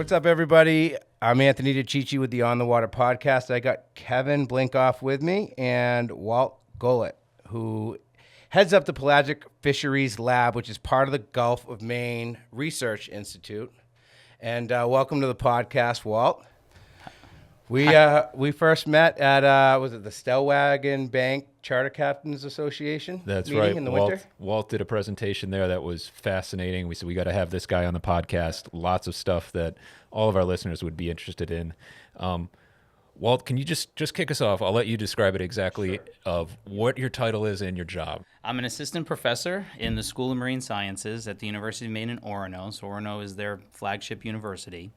What's up, everybody? I'm Anthony DiCicci with the On the Water podcast. I got Kevin Blinkoff with me and Walt Golet, who heads up the Pelagic Fisheries Lab, which is part of the Gulf of Maine Research Institute. And welcome to the podcast, Walt. We first met at was it the Stellwagen Bank Charter Captains Association? That's meeting right. In the winter. Walt did a presentation there that was fascinating. We said we got to have this guy on the podcast. Lots of stuff that all of our listeners would be interested in. Walt, can you just kick us off? I'll let you describe it exactly of what your title is and your job. I'm an assistant professor in the School of Marine Sciences at the University of Maine in Orono. So Orono is their flagship university.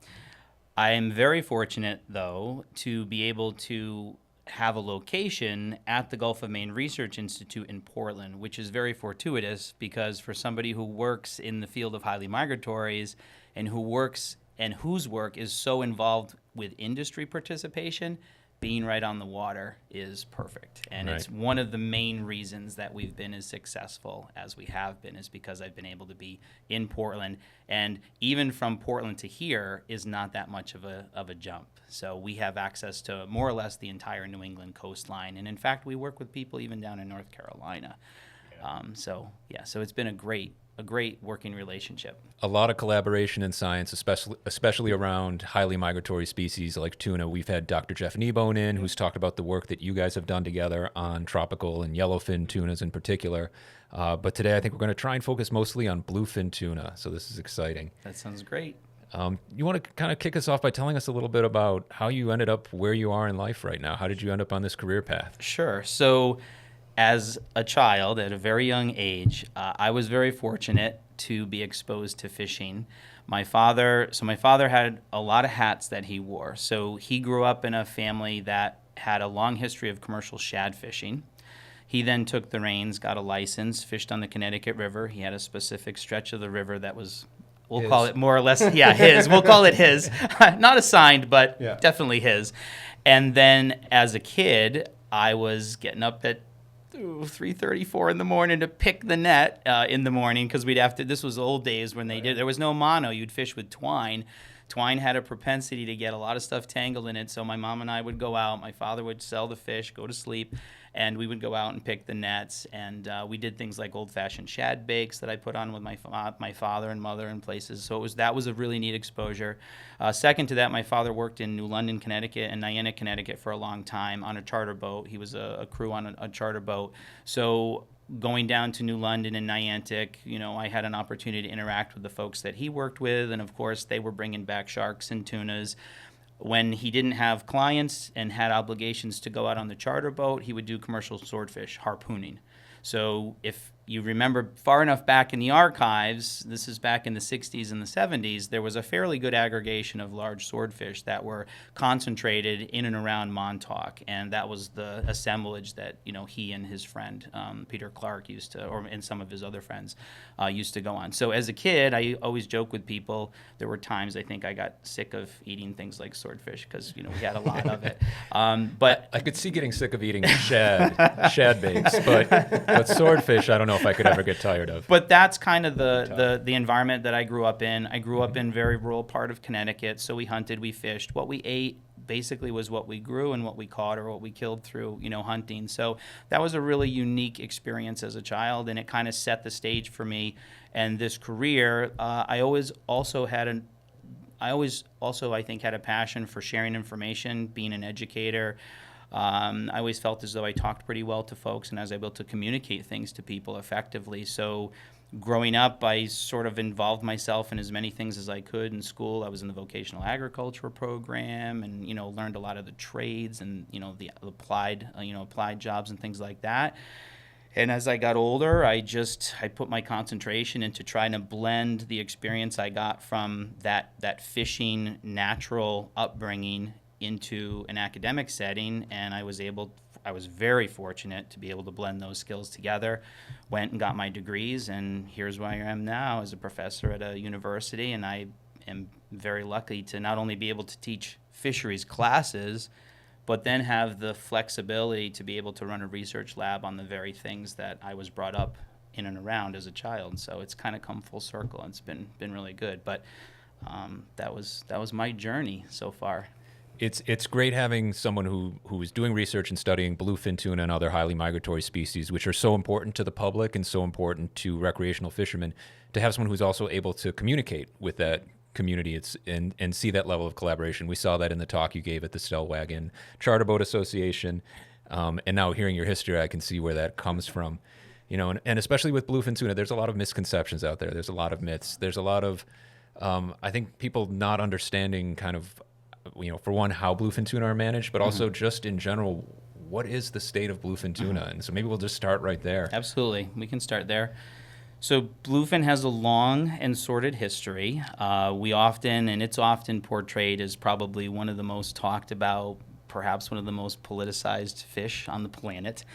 I am very fortunate, though, to be able to have a location at the Gulf of Maine Research Institute in Portland, which is very fortuitous because for somebody who works in the field of highly migratories and whose work is so involved with industry participation, being right on the water is perfect. And Right. It's one of the main reasons that we've been as successful as we have been is because I've been able to be in Portland. And even from Portland to here is not that much of a jump. So we have access to more or less the entire New England coastline. And in fact, we work with people even down in North Carolina. So it's been a great working relationship. A lot of collaboration in science, especially around highly migratory species like tuna. We've had Dr. Jeff Kneebone in, who's talked about the work that you guys have done together on tropical and yellowfin tunas in particular. But today I think we're going to try and focus mostly on bluefin tuna. So this is exciting. That sounds great. You want to kind of kick us off by telling us a little bit about how you ended up where you are in life right now? How did you end up on this career path? Sure. So as a child, at a very young age, I was very fortunate to be exposed to fishing. My father had a lot of hats that he wore. So he grew up in a family that had a long history of commercial shad fishing. He then took the reins, got a license, fished on the Connecticut River. He had a specific stretch of the river that was, we'll call it more or less, his. We'll call it his. Not assigned, but definitely his. And then as a kid, I was getting up at 3:34 in the morning to pick the net in the morning because this was old days when there was no mono. You'd fish with twine. Twine had a propensity to get a lot of stuff tangled in it, so my mom and I would go out. My father would sell the fish, go to sleep, and we would go out and pick the nets. And we did things like old-fashioned shad bakes that I put on with my father and mother in places. So that was a really neat exposure. Second to that, my father worked in New London, Connecticut, and Niantic, Connecticut for a long time on a charter boat. He was a crew on a charter boat. So going down to New London and Niantic, I had an opportunity to interact with the folks that he worked with, and of course they were bringing back sharks and tunas. When he didn't have clients and had obligations to go out on the charter boat, he would do commercial swordfish, harpooning. So if you remember far enough back in the archives, this is back in the 60s and the 70s, there was a fairly good aggregation of large swordfish that were concentrated in and around Montauk. And that was the assemblage that, he and his friend, Peter Clark, and some of his other friends, used to go on. So as a kid, I always joke with people, there were times I think I got sick of eating things like swordfish because, we had a lot of it. But I could see getting sick of eating shad bakes, but swordfish, I don't know if I could ever get tired of. But that's kind of the environment that I grew up in. I grew up in a very rural part of Connecticut, so we hunted, we fished. What we ate basically was what we grew and what we caught or what we killed through, hunting. So that was a really unique experience as a child, and it kind of set the stage for me. And this career, I always also, I think, had a passion for sharing information, being an educator. I always felt as though I talked pretty well to folks and I was able to communicate things to people effectively. So growing up, I sort of involved myself in as many things as I could in school. I was in the vocational agriculture program and, learned a lot of the trades and, the applied jobs and things like that. And as I got older, I put my concentration into trying to blend the experience I got from that fishing natural upbringing into an academic setting, and I was very fortunate to be able to blend those skills together. Went and got my degrees, and here's where I am now as a professor at a university, and I am very lucky to not only be able to teach fisheries classes, but then have the flexibility to be able to run a research lab on the very things that I was brought up in and around as a child. So it's kind of come full circle, and it's been really good. But that was my journey so far. It's great having someone who is doing research and studying bluefin tuna and other highly migratory species, which are so important to the public and so important to recreational fishermen, to have someone who's also able to communicate with that community and see that level of collaboration. We saw that in the talk you gave at the Stellwagen Charter Boat Association, and now hearing your history, I can see where that comes from. And especially with bluefin tuna, there's a lot of misconceptions out there. There's a lot of myths. There's a lot of, I think, people not understanding kind of, for one, how bluefin tuna are managed, but also just in general, what is the state of bluefin tuna? And so maybe we'll just start right there. Absolutely. We can start there. So bluefin has a long and sordid history. It's often portrayed as probably one of the most talked about, perhaps one of the most politicized fish on the planet.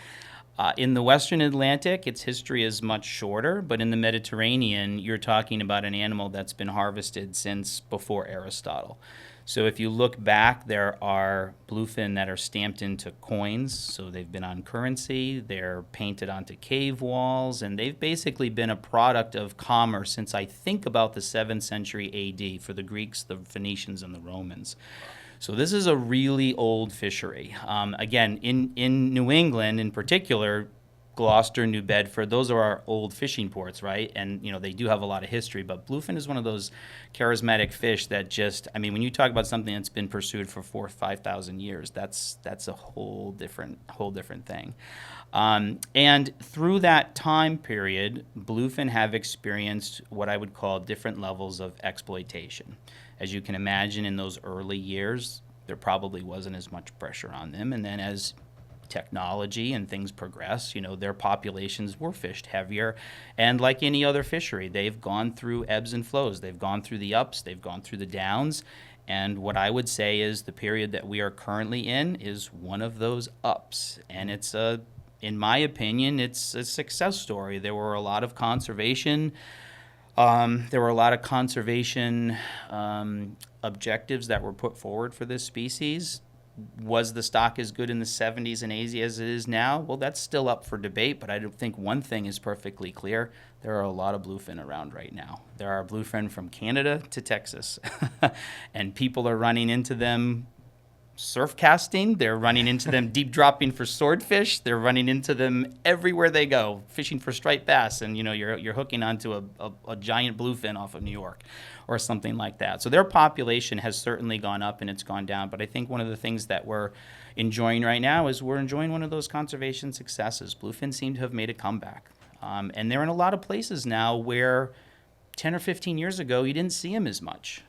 In the Western Atlantic, its history is much shorter, but in the Mediterranean, you're talking about an animal that's been harvested since before Aristotle. So if you look back, there are bluefin that are stamped into coins. So they've been on currency, they're painted onto cave walls, and they've basically been a product of commerce since I think about the 7th century AD for the Greeks, the Phoenicians, and the Romans. So this is a really old fishery. Again, in New England in particular, Gloucester, New Bedford, those are our old fishing ports, right? And, they do have a lot of history, but bluefin is one of those charismatic fish that when you talk about something that's been pursued for 4,000 or 5,000 years, that's a whole different thing. And through that time period, bluefin have experienced what I would call different levels of exploitation. As you can imagine, in those early years, there probably wasn't as much pressure on them. And then as technology and things progress, their populations were fished heavier. And like any other fishery, they've gone through ebbs and flows. They've gone through the ups, they've gone through the downs. And what I would say is the period that we are currently in is one of those ups. And in my opinion, it's a success story. There were a lot of conservation objectives that were put forward for this species. Was the stock as good in the 70s and 80s as it is now? Well, that's still up for debate, but I don't think one thing is perfectly clear. There are a lot of bluefin around right now. There are bluefin from Canada to Texas, and people are running into them surf casting. They're running into them deep dropping for swordfish. They're running into them everywhere they go, fishing for striped bass, and you're hooking onto a giant bluefin off of New York or something like that. So their population has certainly gone up and it's gone down. But I think one of the things that we're enjoying right now is we're enjoying one of those conservation successes. Bluefin seem to have made a comeback. And they're in a lot of places now where 10 or 15 years ago you didn't see them as much,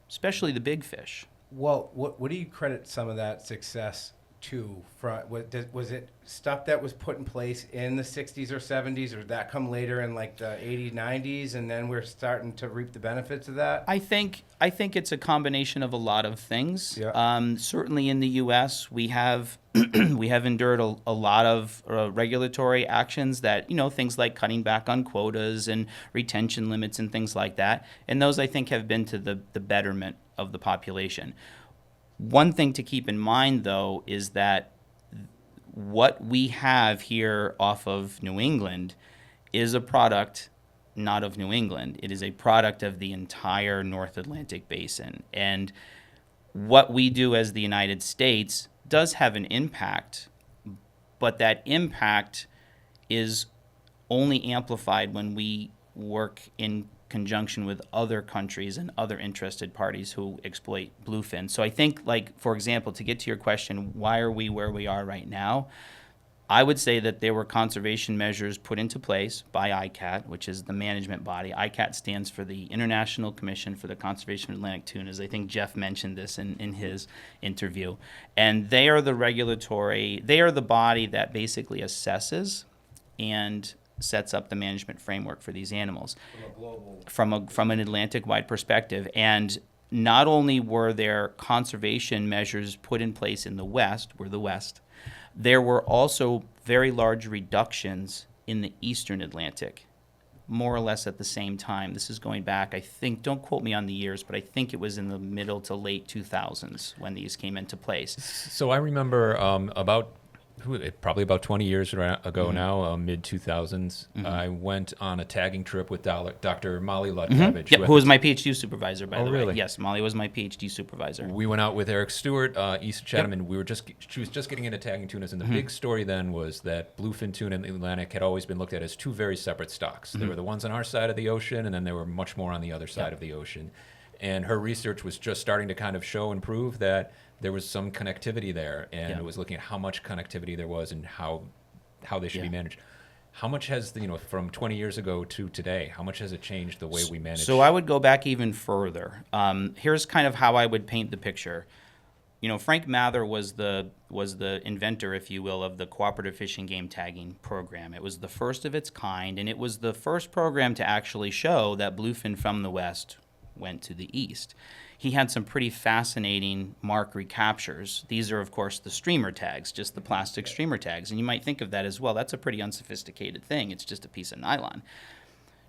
especially the big fish. Well, what do you credit some of that success to? Was it stuff that was put in place in the 60s or 70s, or did that come later in like the 80s, 90s, and then we're starting to reap the benefits of that? I think it's a combination of a lot of things. Yeah. Certainly in the U.S., we have endured a lot of regulatory actions that, things like cutting back on quotas and retention limits and things like that. And those, I think, have been to the betterment of the population. One thing to keep in mind, though, is that what we have here off of New England is a product not of New England. It is a product of the entire North Atlantic basin. And what we do as the United States does have an impact, but that impact is only amplified when we work in conjunction with other countries and other interested parties who exploit bluefin. So I think, for example, to get to your question, why are we where we are right now? I would say that there were conservation measures put into place by ICAT, which is the management body. ICAT stands for the International Commission for the Conservation of Atlantic Tunas. I think Jeff mentioned this in his interview. And they are the body that basically assesses and sets up the management framework for these animals from an Atlantic-wide perspective. And not only were there conservation measures put in place in the West, there were also very large reductions in the Eastern Atlantic, more or less at the same time. This is going back, I think, don't quote me on the years, but I think it was in the middle to late 2000s when these came into place. So I remember about probably about 20 years ago now, mid 2000s, I went on a tagging trip with Dr. Molly Lutkevich. Yep, who was my PhD supervisor, by the way. really? Yes, Molly was my PhD supervisor. We went out with Eric Stewart, east of Chatham, and she was just getting into tagging tunas. And the big story then was that bluefin tuna in the Atlantic had always been looked at as two very separate stocks. There were the ones on our side of the ocean, and then there were much more on the other side of the ocean. And her research was just starting to kind of show and prove that there was some connectivity there, and it was looking at how much connectivity there was and how they should be managed. How much has from 20 years ago to today? How much has it changed the way we manage? So I would go back even further. Here's kind of how I would paint the picture. Frank Mather was the inventor, if you will, of the cooperative fish and game tagging program. It was the first of its kind, and it was the first program to actually show that bluefin from the west went to the east. He had some pretty fascinating mark recaptures. These are, of course, the streamer tags, just the plastic streamer tags. And you might think of that as, well, that's a pretty unsophisticated thing. It's just a piece of nylon.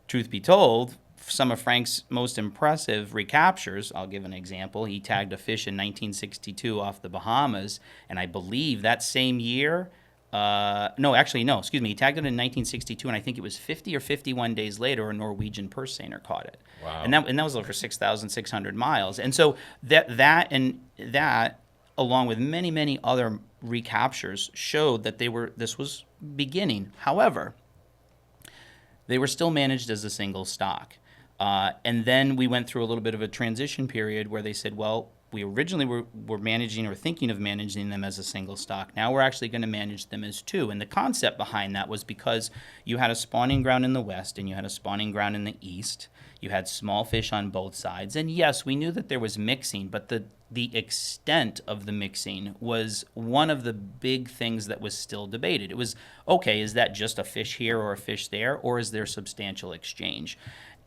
Truth be told, some of Frank's most impressive recaptures, I'll give an example. He tagged a fish in 1962 off the Bahamas, and I believe that same year, he tagged it in 1962, and I think it was 50 or 51 days later, a Norwegian purse seiner caught it. Wow. And that was over 6,600 miles. And so that, along with many, many other recaptures, showed that this was beginning. However, they were still managed as a single stock. And then we went through a little bit of a transition period where they said, well, we originally were managing or thinking of managing them as a single stock. Now we're actually going to manage them as two. And the concept behind that was because you had a spawning ground in the west and you had a spawning ground in the east. You had small fish on both sides. And yes, we knew that there was mixing, but the extent of the mixing was one of the big things that was still debated. It was, okay, is that just a fish here or a fish there, or is there substantial exchange?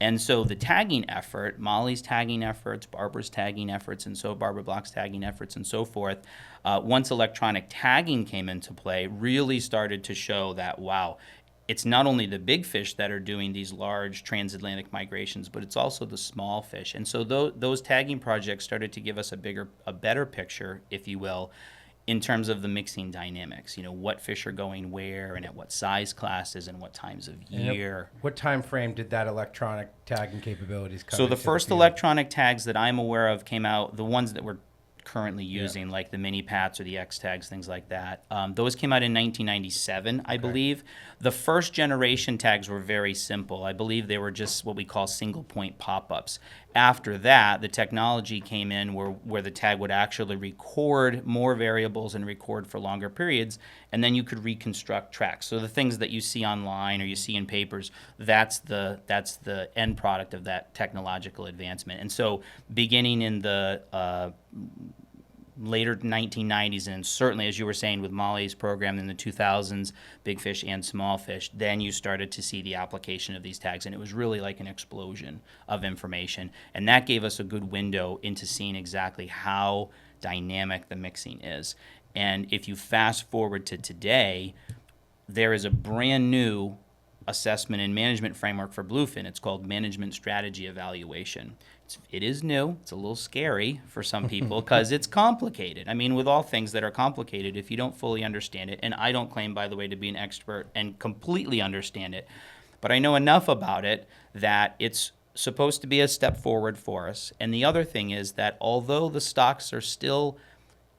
And so the tagging effort, Molly's tagging efforts, Barbara's tagging efforts, and so Barbara Block's tagging efforts and so forth, once electronic tagging came into play, really started to show that, wow, it's not only the big fish that are doing these large transatlantic migrations, but it's also the small fish. And so those tagging projects started to give us a better picture, if you will, in terms of the mixing dynamics. What fish are going where and at what size classes and what times of year. What time frame did that electronic tagging capabilities come So the into first field? electronic tags that I'm aware of came out, the ones that we're currently using, like the mini pats or the X tags, things like that. Those came out in 1997, I believe. The first generation tags were very simple. I believe they were just what we call single point pop-ups. After that, the technology came in where the tag would actually record more variables and record for longer periods, and then you could reconstruct tracks. So the things that you see online or you see in papers, that's the end product of that technological advancement. And so beginning in the later 1990s, and certainly, as you were saying, with Molly's program in the 2000s, big fish and small fish, then you started to see the application of these tags, and it was really like an explosion of information. And that gave us a good window into seeing exactly how dynamic the mixing is. And if you fast forward to today, there is a brand new assessment and management framework for bluefin. It's called Management Strategy Evaluation. It is new. It's a little scary for some people because it's complicated. I mean, with all things that are complicated, if you don't fully understand it, and I don't claim, by the way, to be an expert and completely understand it, but I know enough about it that it's supposed to be a step forward for us. And the other thing is that although the stocks are still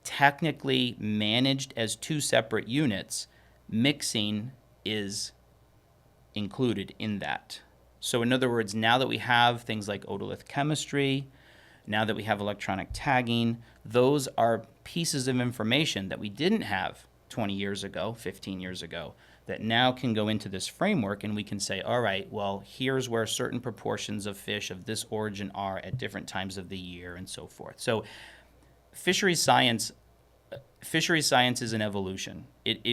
technically managed as two separate units, mixing is included in that. So in other words, now that we have things like otolith chemistry, now that we have electronic tagging, those are pieces of information that we didn't have 20 years ago, 15 years ago, that now can go into this framework, and we can say, all right, well, here's where certain proportions of fish of this origin are at different times of the year and so forth. So fisheries science is an evolution.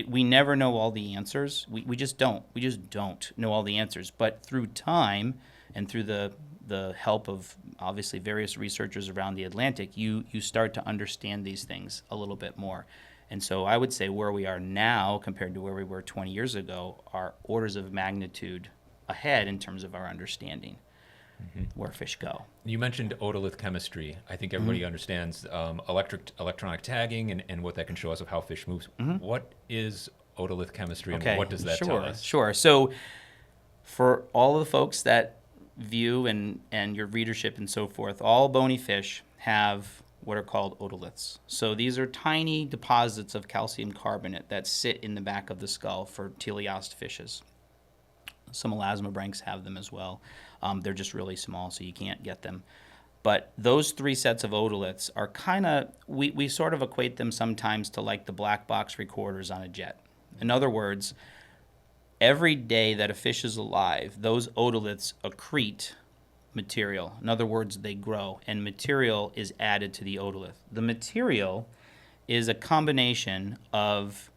We never know all the answers. We just don't. We just don't know all the answers. But through time and through the help of obviously various researchers around the Atlantic, you start to understand these things a little bit more. And so I would say where we are now compared to where we were 20 years ago are orders of magnitude ahead in terms of our understanding. where fish go. You mentioned otolith chemistry. I think everybody understands electronic tagging and what that can show us of how fish moves. What is otolith chemistry, and what does that tell us? Sure. So for all of the folks that view and your readership and so forth, all bony fish have what are called otoliths. So these are tiny deposits of calcium carbonate that sit in the back of the skull for teleost fishes. Some elasmobranchs have them as well. They're just really small, so you can't get them. But those three sets of otoliths are kind of, we sort of equate them sometimes to like the black box recorders on a jet. In other words, every day that a fish is alive, those otoliths accrete material. In other words, they grow, and material is added to the otolith. The material is a combination of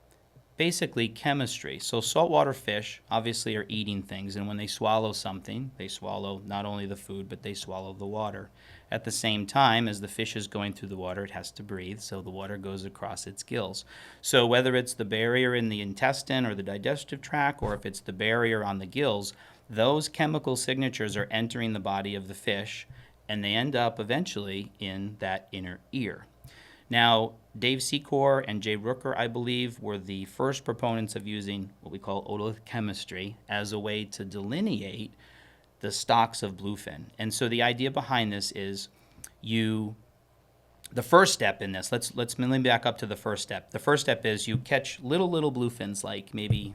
basically chemistry. So saltwater fish obviously are eating things, and when they swallow something, they swallow not only the food, but they swallow the water. At the same time, as the fish is going through the water, it has to breathe, so the water goes across its gills. So whether it's the barrier in the intestine or the digestive tract, or if it's the barrier on the gills, those chemical signatures are entering the body of the fish, and they end up eventually in that inner ear. Now, Dave Secor and Jay Rooker, I believe, were the first proponents of using what we call otolith chemistry as a way to delineate the stocks of bluefin. And so the idea behind this is the first step in this, let me back up to the first step. The first step is you catch little bluefins, like maybe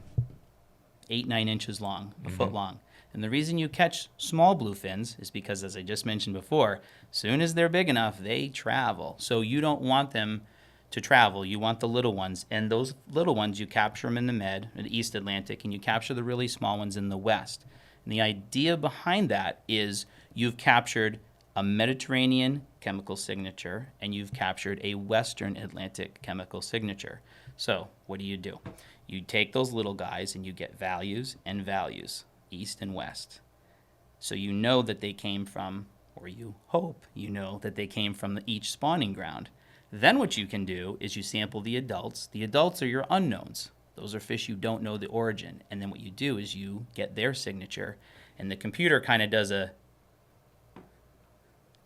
8-9 inches long, a foot long. And the reason you catch small bluefins is because, as I just mentioned before, soon as they're big enough, they travel. So you don't want them to travel. You want the little ones. And those little ones, you capture them in the East Atlantic, and you capture the really small ones in the West. And the idea behind that is you've captured a Mediterranean chemical signature, and you've captured a Western Atlantic chemical signature. So what do? You take those little guys, and you get values and values, East and West. So you know that they came from, or you hope you know that they came from each spawning ground. Then what you can do is you sample the adults. The adults are your unknowns. Those are fish you don't know the origin. And then what you do is you get their signature, and the computer kind of does a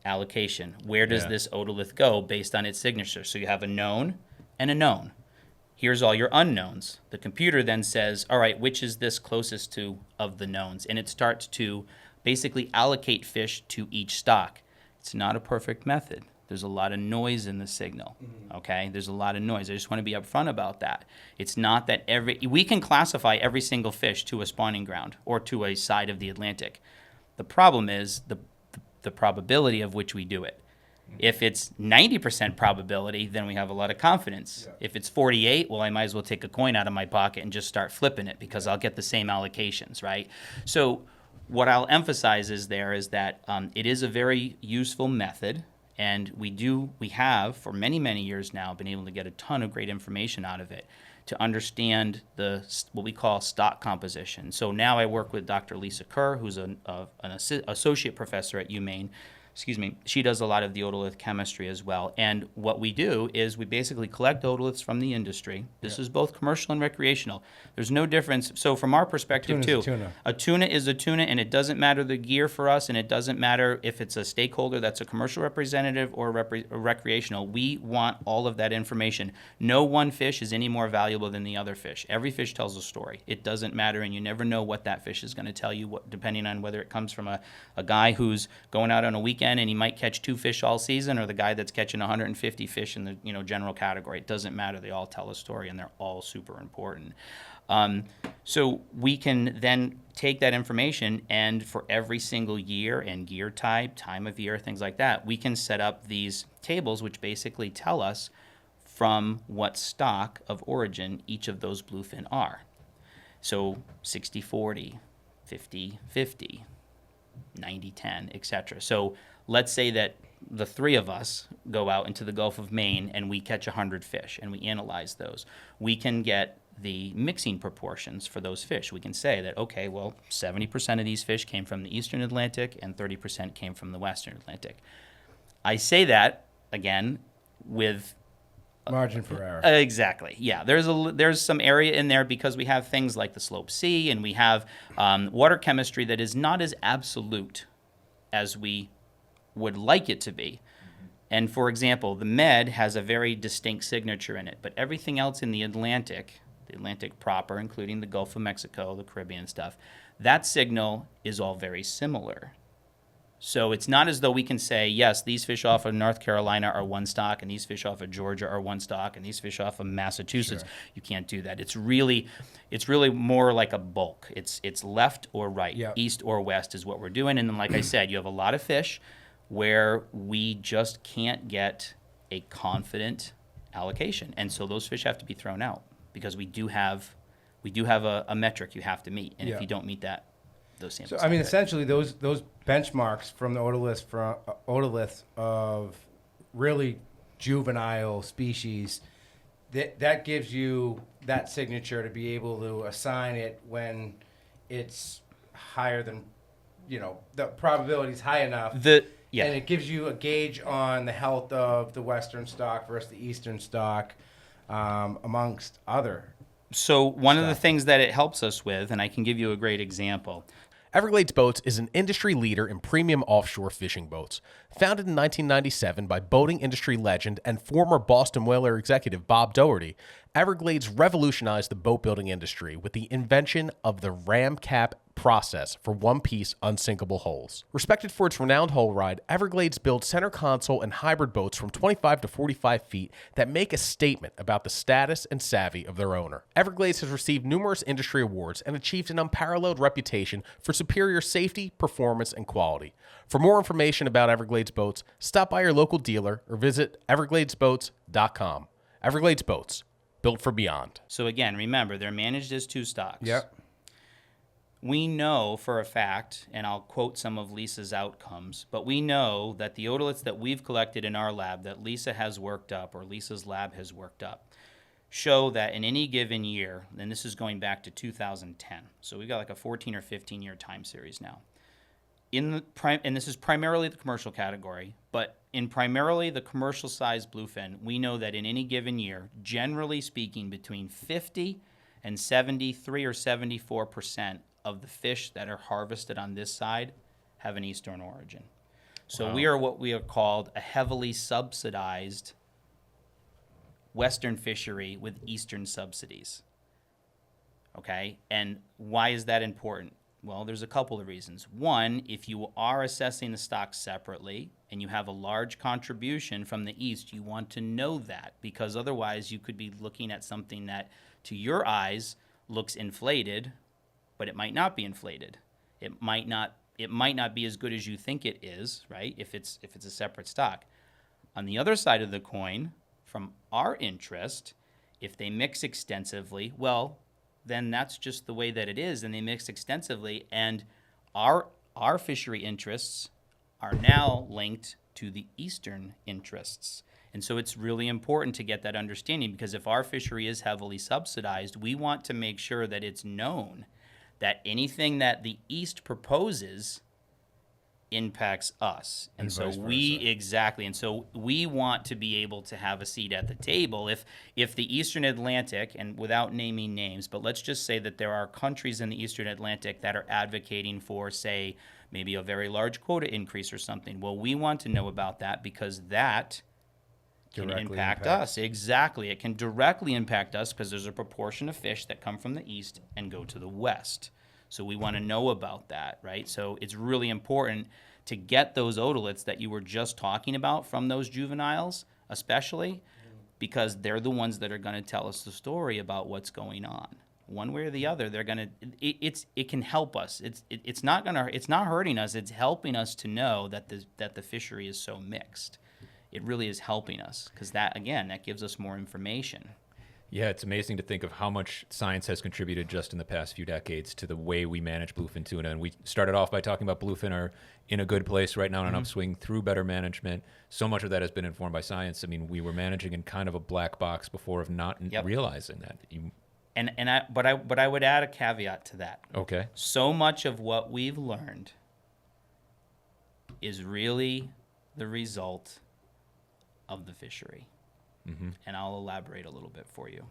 allocation. Where does this otolith go based on its signature? So you have a known and a known. Here's all your unknowns. The computer then says, all right, which is this closest to of the knowns? And it starts to basically allocate fish to each stock. It's not a perfect method. There's a lot of noise in the signal, okay? There's a lot of noise. I just want to be upfront about that. It's not that we can classify every single fish to a spawning ground or to a side of the Atlantic. The problem is the probability of which we do it. If it's 90% probability, then we have a lot of confidence. Yeah. If it's 48, well, I might as well take a coin out of my pocket and just start flipping it because I'll get the same allocations, right? So what I'll emphasize is that it is a very useful method, and we have for many, many years now been able to get a ton of great information out of it to understand what we call stock composition. So now I work with Dr. Lisa Kerr, who's an associate professor at UMaine. She does a lot of the otolith chemistry as well. And what we do is we basically collect otoliths from the industry. This is both commercial and recreational. There's no difference. So from our perspective, a tuna is a tuna, and it doesn't matter the gear for us, and it doesn't matter if it's a stakeholder that's a commercial representative or recreational. We want all of that information. No one fish is any more valuable than the other fish. Every fish tells a story. It doesn't matter, and you never know what that fish is going to tell you, depending on whether it comes from a guy who's going out on a weekend and he might catch 2 fish all season, or the guy that's catching 150 fish in the general category. It doesn't matter. They all tell a story, and they're all super important. So we can then take that information, and for every single year and gear type, time of year, things like that, we can set up these tables which basically tell us from what stock of origin each of those bluefin are. So 60-40, 50-50, 90-10, etc. So let's say that the three of us go out into the Gulf of Maine and we catch 100 fish and we analyze those. We can get the mixing proportions for those fish. We can say that, okay, well, 70% of these fish came from the Eastern Atlantic and 30% came from the Western Atlantic. I say that, again, with margin for error. Exactly. Yeah. There's some area in there because we have things like the slope C, and we have water chemistry that is not as absolute as we would like it to be. And for example, the Med has a very distinct signature in it, but everything else in the Atlantic proper, including the Gulf of Mexico, the Caribbean stuff, that signal is all very similar. So it's not as though we can say, yes, these fish off of North Carolina are one stock, and these fish off of Georgia are one stock, and these fish off of Massachusetts. Sure. You can't do that. It's really more like a bulk. It's left or right, Yep. east or west is what we're doing. And then, like I said, you have a lot of fish where we just can't get a confident allocation, and so those fish have to be thrown out because we do have a metric you have to meet, and Yeah. if you don't meet that, those So samples. I mean, are- essentially, those benchmarks from the otoliths of really juvenile species, that gives you that signature to be able to assign it when it's higher than, the probability is high enough. Yeah. And it gives you a gauge on the health of the western stock versus the eastern stock, amongst other. So one of the stuff. things that it helps us with, and I can give you a great example. Everglades Boats is an industry leader in premium offshore fishing boats. Founded in 1997 by boating industry legend and former Boston Whaler executive Bob Doherty, Everglades revolutionized the boat building industry with the invention of the ram cap process for one-piece unsinkable hulls. Respected for its renowned hull ride, Everglades builds center console and hybrid boats from 25 to 45 feet that make a statement about the status and savvy of their owner. Everglades has received numerous industry awards and achieved an unparalleled reputation for superior safety, performance, and quality. For more information about Everglades Boats, stop by your local dealer or visit evergladesboats.com. Everglades Boats, built for beyond. So again, remember, they're managed as two stocks. Yep. We know for a fact, and I'll quote some of Lisa's outcomes, but we know that the otoliths that we've collected in our lab that Lisa has worked up, or Lisa's lab has worked up, show that in any given year, and this is going back to 2010, so we've got like a 14 or 15 year time series now. And this is primarily the commercial category, but in primarily the commercial size bluefin, we know that in any given year, generally speaking, between 50 and 73 or 74% of the fish that are harvested on this side have an eastern origin. So we are what we are called a heavily subsidized western fishery with eastern subsidies. Okay, and why is that important? Well, there's a couple of reasons. One, if you are assessing the stock separately and you have a large contribution from the east, you want to know that, because otherwise you could be looking at something that to your eyes looks inflated, but it might not be inflated. It might not be as good as you think it is, right? If it's a separate stock. On the other side of the coin, from our interest, if they mix extensively, well, then that's just the way that it is, and they mix extensively, and our fishery interests are now linked to the eastern interests. And so it's really important to get that understanding, because if our fishery is heavily subsidized, we want to make sure that it's known that anything that the East proposes impacts us. And so vice we want to be able to have a seat at the table. If the Eastern Atlantic, and without naming names, but let's just say that there are countries in the Eastern Atlantic that are advocating for, say, maybe a very large quota increase or something. Well, we want to know about that, because that can Directly impact impacts. us. Exactly. It can directly impact us because there's a proportion of fish that come from the east and go to the west. So we want to know about that, right? So it's really important to get those otoliths that you were just talking about from those juveniles, especially, because they're the ones that are going to tell us the story about what's going on. One way or the other, they're going to. It can help us. It's not hurting us. It's helping us to know that the fishery is so mixed. It really is helping us, because that gives us more information. Yeah, it's amazing to think of how much science has contributed just in the past few decades to the way we manage bluefin tuna. And we started off by talking about bluefin are in a good place right now on an upswing through better management. So much of that has been informed by science. I mean, we were managing in kind of a black box before of not realizing that. But I would add a caveat to that. Okay. So much of what we've learned is really the result of the fishery. And I'll elaborate a little bit for you.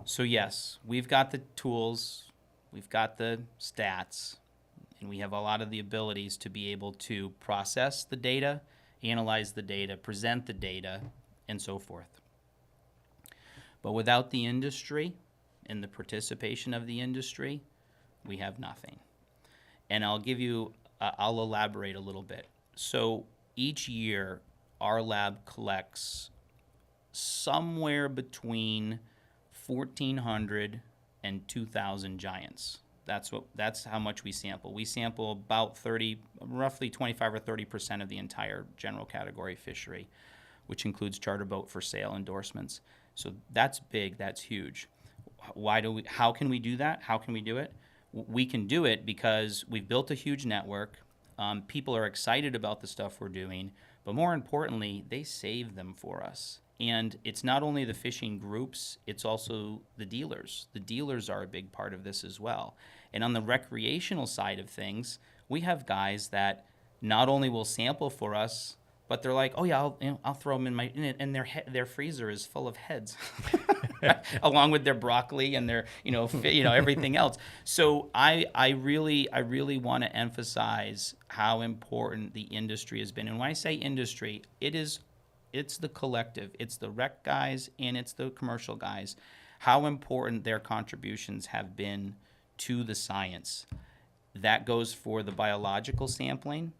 So yes, we've got the tools, we've got the stats, and we have a lot of the abilities to be able to process the data, analyze the data, present the data, and so forth. But without the industry and the participation of the industry, we have nothing. And I'll elaborate a little bit. So each year, our lab collects somewhere between 1,400 and 2,000 giants. That's how much we sample. We sample about roughly 25 or 30% of the entire general category fishery, which includes charter boat for sale endorsements. So that's big, that's huge. How can we do that? How can we do it? We can do it because we've built a huge network. People are excited about the stuff we're doing, but more importantly, they save them for us. And it's not only the fishing groups, it's also the dealers. The dealers are a big part of this as well. And on the recreational side of things, we have guys that not only will sample for us, but they're like, oh yeah, I'll throw them and their freezer is full of heads, along with their broccoli and their everything else. So I really want to emphasize how important the industry has been. And when I say industry, it's the collective. It's the rec guys and it's the commercial guys. How important their contributions have been to the science. That goes for the biological sampling,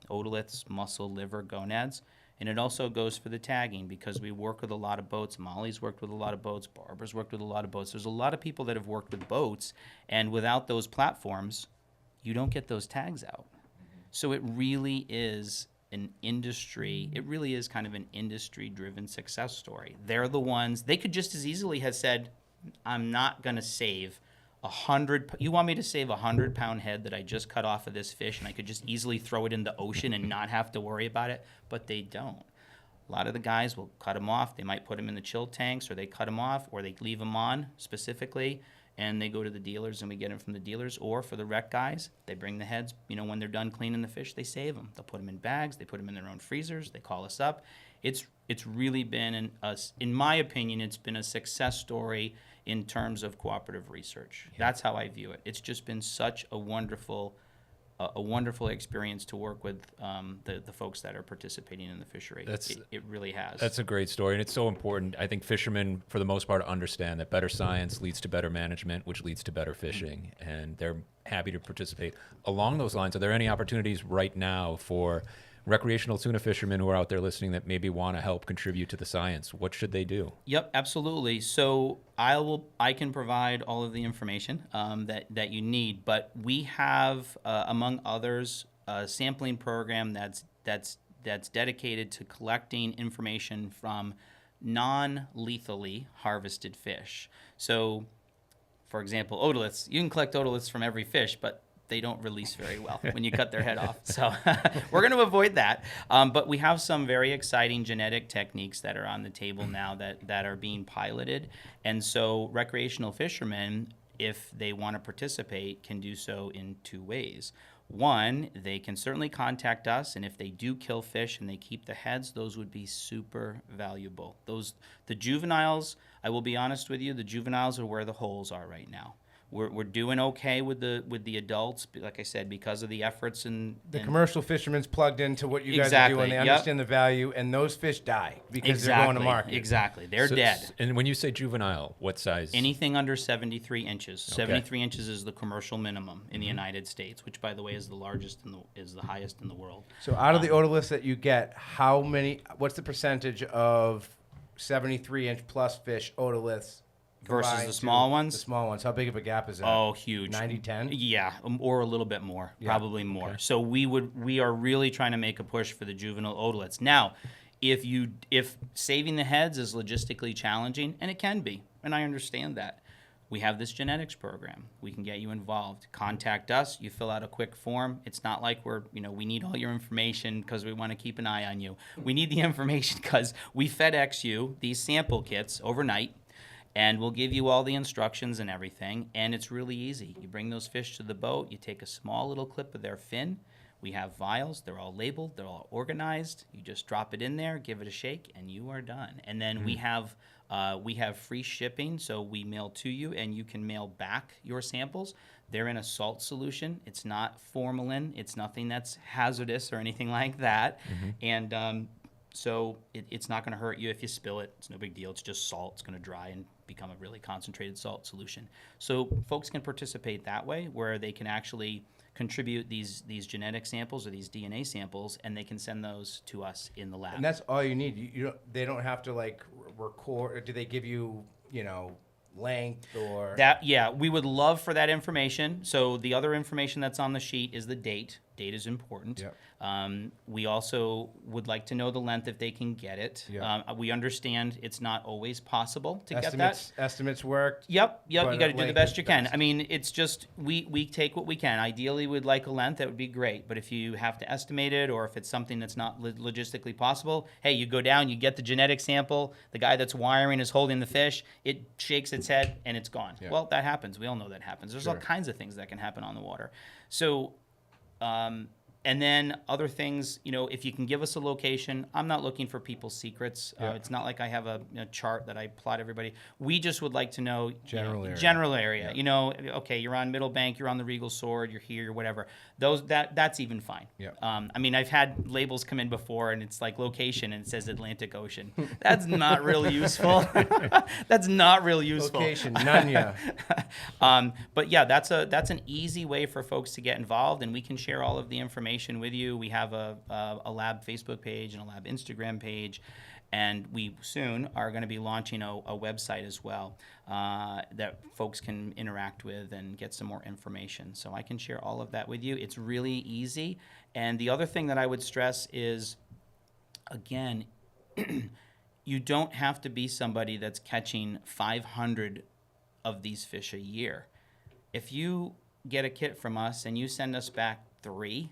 otoliths, mussel, liver, gonads, and it also goes for the tagging because we work with a lot of boats. Molly's worked with a lot of boats. Barbara's worked with a lot of boats. There's a lot of people that have worked with boats, and without those platforms, you don't get those tags out. So it really is an industry. It really is kind of an industry-driven success story. They're the ones. They could just as easily have said, "I'm not going to save 100. You want me to save 100-pound head that I just cut off of this fish, and I could just easily throw it in the ocean and not have to worry about it?" But they don't. A lot of the guys will cut them off. They might put them in the chill tanks, or they cut them off, or they leave them on specifically, and they go to the dealers, and we get them from the dealers. Or for the rec guys, they bring the heads. When they're done cleaning the fish, they save them. They'll put them in bags. They put them in their own freezers. They call us up. It's really been, in my opinion, it's been a success story in terms of cooperative research. Yeah. That's how I view it. It's just been such a wonderful experience to work with the folks that are participating in the fishery. It really has. That's a great story, and it's so important. I think fishermen, for the most part, understand that better science leads to better management, which leads to better fishing, and they're happy to participate. Along those lines, are there any opportunities right now for recreational tuna fishermen who are out there listening that maybe want to help contribute to the science? What should they do? Yep, absolutely. So I can provide all of the information that you need, but we have, among others, a sampling program that's dedicated to collecting information from non-lethally harvested fish. So, for example, otoliths. You can collect otoliths from every fish, but they don't release very well when you cut their head off. So we're going to avoid that. But we have some very exciting genetic techniques that are on the table now that are being piloted. And so recreational fishermen, if they want to participate, can do so in two ways. One, they can certainly contact us, and if they do kill fish and they keep the heads, those would be super valuable. The juveniles, I will be honest with you, the juveniles are where the holes are right now. We're doing okay with the adults, like I said, because of the efforts and the commercial fishermen's plugged into what you guys are doing. They understand the value, and those fish die because they're going to market. Exactly, they're dead. And when you say juvenile, what size? Anything under 73 inches. Okay. 73 inches is the commercial minimum in the United States, which, by the way, is the highest in the world. So, out of the otoliths that you get, what's the percentage of 73-inch plus fish otoliths versus the small ones? The small ones. How big of a gap is that? Oh, huge. 90-10? Yeah, or a little bit more. Yeah. Probably more. Okay. So we are really trying to make a push for the juvenile otoliths. Now, if saving the heads is logistically challenging, and it can be, and I understand that, we have this genetics program. We can get you involved. Contact us. You fill out a quick form. It's not like we need all your information because we want to keep an eye on you. We need the information because we FedEx you these sample kits overnight, and we'll give you all the instructions and everything, and it's really easy. You bring those fish to the boat, you take a small little clip of their fin. We have vials, they're all labeled, they're all organized. You just drop it in there, give it a shake, and you are done. And then we have free shipping, so we mail to you, and you can mail back your samples. They're in a salt solution. It's not formalin. It's nothing that's hazardous or anything like that. And so it's not going to hurt you if you spill it. It's no big deal. It's just salt. It's going to dry and become a really concentrated salt solution. So folks can participate that way, where they can actually contribute these genetic samples or these DNA samples, and they can send those to us in the lab. And that's all you need. You don't, they don't have to like record. Or do they give you, you know, length or that? Yeah, we would love for that information. So the other information that's on the sheet is the date. Date is important. Yep. We also would like to know the length if they can get it. Yep. We understand it's not always possible to get estimates? that. Estimates work. Yep. You but got to do the length best is you can. best. I mean, it's just we take what we can. Ideally, we'd like a length that would be great. But if you have to estimate it, or if it's something that's not logistically possible, hey, you go down, you get the genetic sample. The guy that's wiring is holding the fish. It shakes its head and it's gone. Yeah. Well, that happens. We all know that happens. There's all Sure. kinds of things that can happen on the water. So. And then other things, you know, if you can give us a location, I'm not looking for people's secrets. Yeah. It's not like I have a chart that I plot everybody. We just would like to know General area. General area. Yeah. You know, okay, you're on Middle Bank, you're on the Regal Sword, you're here, you're whatever. That's even fine. Yeah. I mean, I've had labels come in before, and it's like location, and it says Atlantic Ocean. That's not really useful. That's not really useful. Location, Nunya. But yeah, that's an easy way for folks to get involved, and we can share all of the information with you. We have a lab Facebook page and a lab Instagram page, and we soon are going to be launching a website as well that folks can interact with and get some more information. So I can share all of that with you. It's really easy. And the other thing that I would stress is, again, you don't have to be somebody that's catching 500 of these fish a year. If you get a kit from us and you send us back 3,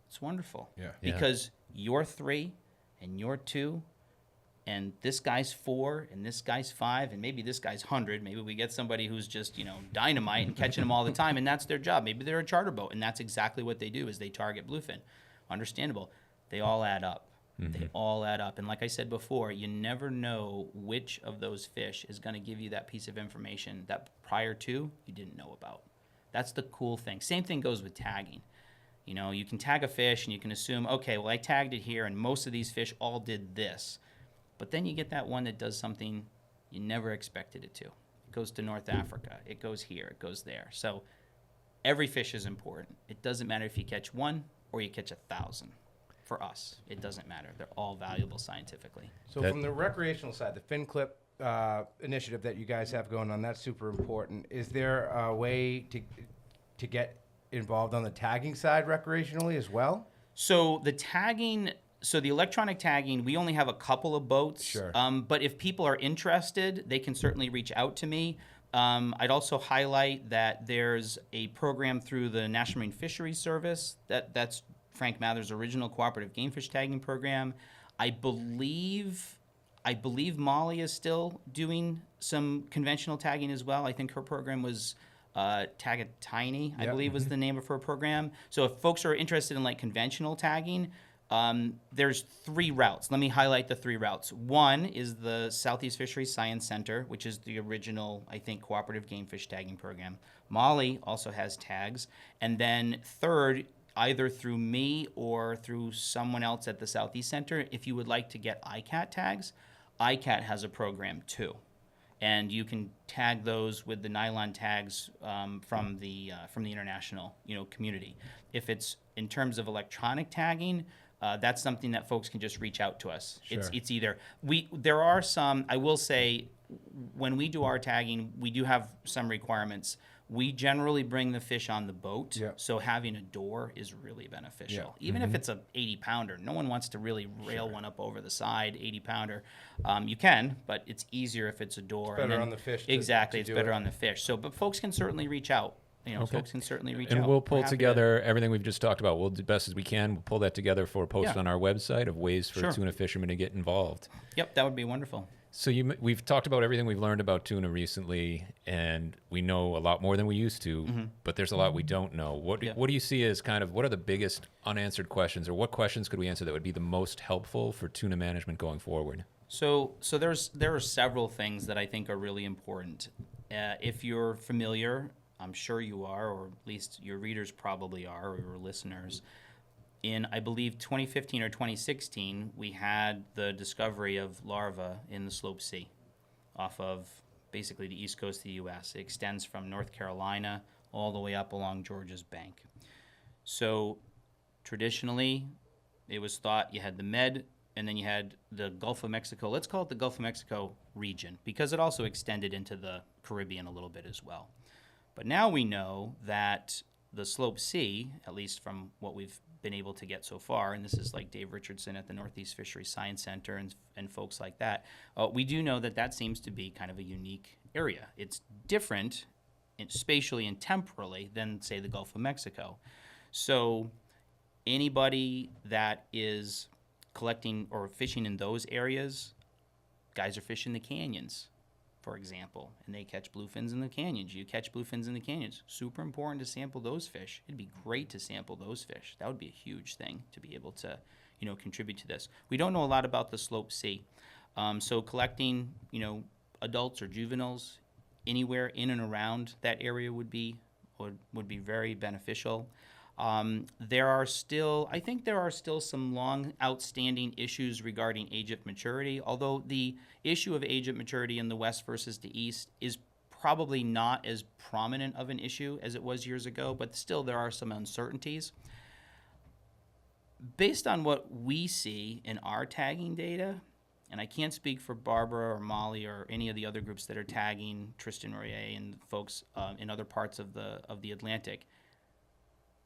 it's wonderful. Yeah. Because you're 3 and you're 2 and this guy's 4 and this guy's 5 and maybe this guy's 100. Maybe we get somebody who's just, dynamite and catching them all the time, and that's their job. Maybe they're a charter boat, and that's exactly what they do, is they target bluefin. Understandable. They all add up. They all add up. And like I said before, you never know which of those fish is going to give you that piece of information that prior to you didn't know about. That's the cool thing. Same thing goes with tagging. You can tag a fish and you can assume, okay, well, I tagged it here and most of these fish all did this. But then you get that one that does something you never expected it to. It goes to North Africa. It goes here. It goes there. So every fish is important. It doesn't matter if you catch 1 or you catch 1,000. For us, it doesn't matter. They're all valuable scientifically. So from the recreational side, the fin clip initiative that you guys have going on, that's super important. Is there a way to get involved on the tagging side recreationally as well? So the electronic tagging, we only have a couple of boats. Sure. But if people are interested, they can certainly reach out to me. I'd also highlight that there's a program through the National Marine Fisheries Service that's Frank Mather's original cooperative game fish tagging program. I believe Molly is still doing some conventional tagging as well. I think her program was Tag It Tiny, I believe was the name of her program. So if folks are interested in like conventional tagging, there's 3 routes. Let me highlight the 3 routes. One is the Southeast Fisheries Science Center, which is the original, I think, cooperative game fish tagging program. Molly also has tags. And then third, either through me or through someone else at the Southeast Center, if you would like to get ICAT tags, ICAT has a program too. And you can tag those with the nylon tags from the international community. If it's in terms of electronic tagging, that's something that folks can just reach out to us. Sure. It's either there are some. I will say, when we do our tagging, we do have some requirements. We generally bring the fish on the boat, Yeah. so having a door is really beneficial. Yeah. Even if it's a 80-pounder, no one wants to really rail one up over the side, 80-pounder. You can, but it's easier if it's a door. It's better on the fish to- Exactly, to it's do better it. on the fish. So, but folks can certainly reach out. Folks can certainly reach out. And we'll We're pull happy to- together everything we've just talked about. We'll do the best as we can. We'll pull that together for a post Yeah. on our website of ways for Sure. tuna fishermen to get involved. Yep, that would be wonderful. So we've talked about everything we've learned about tuna recently, and we know a lot more than we used to, but there's a lot we don't know. What do you see as what are the biggest unanswered questions, or what questions could we answer that would be the most helpful for tuna management going forward? So there are several things that I think are really important. If you're familiar, I'm sure you are, or at least your readers probably are, or your listeners. In, I believe, 2015 or 2016, we had the discovery of larvae in the Slope Sea off of basically the east coast of the U.S. It extends from North Carolina all the way up along Georgia's bank. So traditionally, it was thought you had the Med, and then you had the Gulf of Mexico. Let's call it the Gulf of Mexico region, because it also extended into the Caribbean a little bit as well. But now we know that the Slope Sea, at least from what we've been able to get so far, and this is like Dave Richardson at the Northeast Fisheries Science Center and folks like that, we do know that that seems to be kind of a unique area. It's different spatially and temporally than, say, the Gulf of Mexico. So anybody that is collecting or fishing in those areas, guys are fishing the canyons, for example, and they catch bluefins in the canyons. You catch bluefins in the canyons. Super important to sample those fish. It'd be great to sample those fish. That would be a huge thing to be able to, contribute to this. We don't know a lot about the Slope Sea. So collecting, adults or juveniles anywhere in and around that area would be very beneficial. There are still some long outstanding issues regarding age of maturity, although the issue of age of maturity in the West versus the East is probably not as prominent of an issue as it was years ago, but still there are some uncertainties. Based on what we see in our tagging data, and I can't speak for Barbara or Molly or any of the other groups that are tagging, Tristan Royer and folks in other parts of the Atlantic,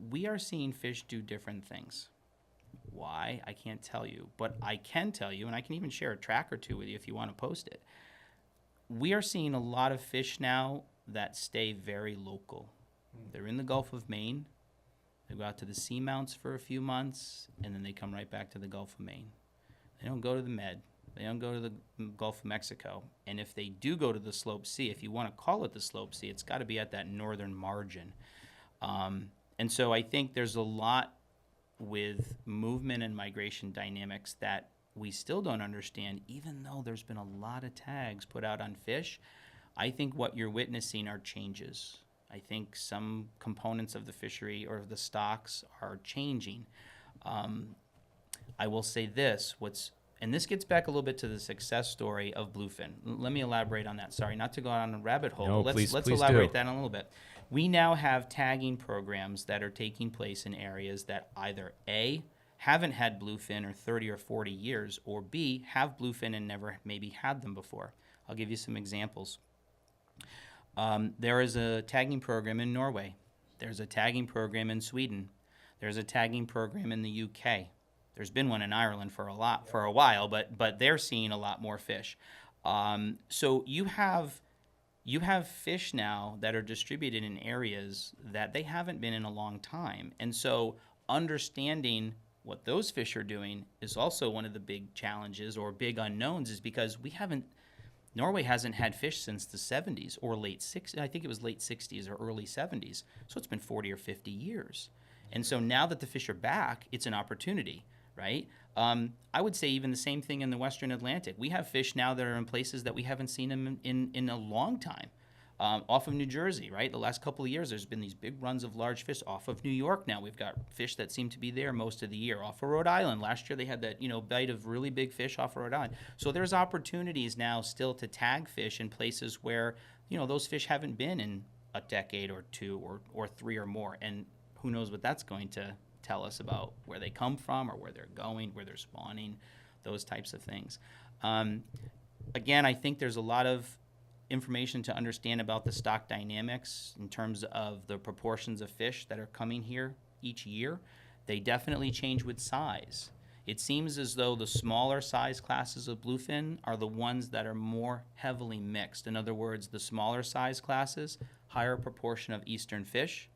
we are seeing fish do different things. Why? I can't tell you, but I can tell you, and I can even share a track or two with you if you want to post it. We are seeing a lot of fish now that stay very local. They're in the Gulf of Maine. They go out to the seamounts for a few months, and then they come right back to the Gulf of Maine. They don't go to the Med. They don't go to the Gulf of Mexico. And if they do go to the Slope Sea, if you want to call it the Slope Sea, it's got to be at that northern margin. And so I think there's a lot with movement and migration dynamics that we still don't understand, even though there's been a lot of tags put out on fish. I think what you're witnessing are changes. I think some components of the fishery or the stocks are changing. I will say this, and this gets back a little bit to the success story of bluefin. Let me elaborate on that. Sorry, not to go on a rabbit hole. No, But let's please elaborate do. that on a little bit. We now have tagging programs that are taking place in areas that either A, haven't had bluefin or 30 or 40 years, or B, have bluefin and never maybe had them before. I'll give you some examples. There is a tagging program in Norway. There's a tagging program in Sweden. There's a tagging program in the UK. There's been one in Ireland for a while, but they're seeing a lot more fish. So you have fish now that are distributed in areas that they haven't been in a long time. And so understanding what those fish are doing is also one of the big challenges or big unknowns, is because Norway hasn't had fish since the 70s or late 60s. I think it was late 60s or early 70s. So it's been 40 or 50 years. And so now that the fish are back, it's an opportunity, right? I would say even the same thing in the Western Atlantic. We have fish now that are in places that we haven't seen them in a long time. Off of New Jersey, right? The last couple of years, there's been these big runs of large fish. Off of New York now, we've got fish that seem to be there most of the year. Off of Rhode Island, last year they had that, bite of really big fish off of Rhode Island. So there's opportunities now still to tag fish in places where, those fish haven't been in a decade or two or three or more. And who knows what that's going to tell us about where they come from or where they're going, where they're spawning, those types of things. Again, I think there's a lot of information to understand about the stock dynamics in terms of the proportions of fish that are coming here each year. They definitely change with size. It seems as though the smaller size classes of bluefin are the ones that are more heavily mixed. In other words, the smaller size classes, higher proportion of eastern fish.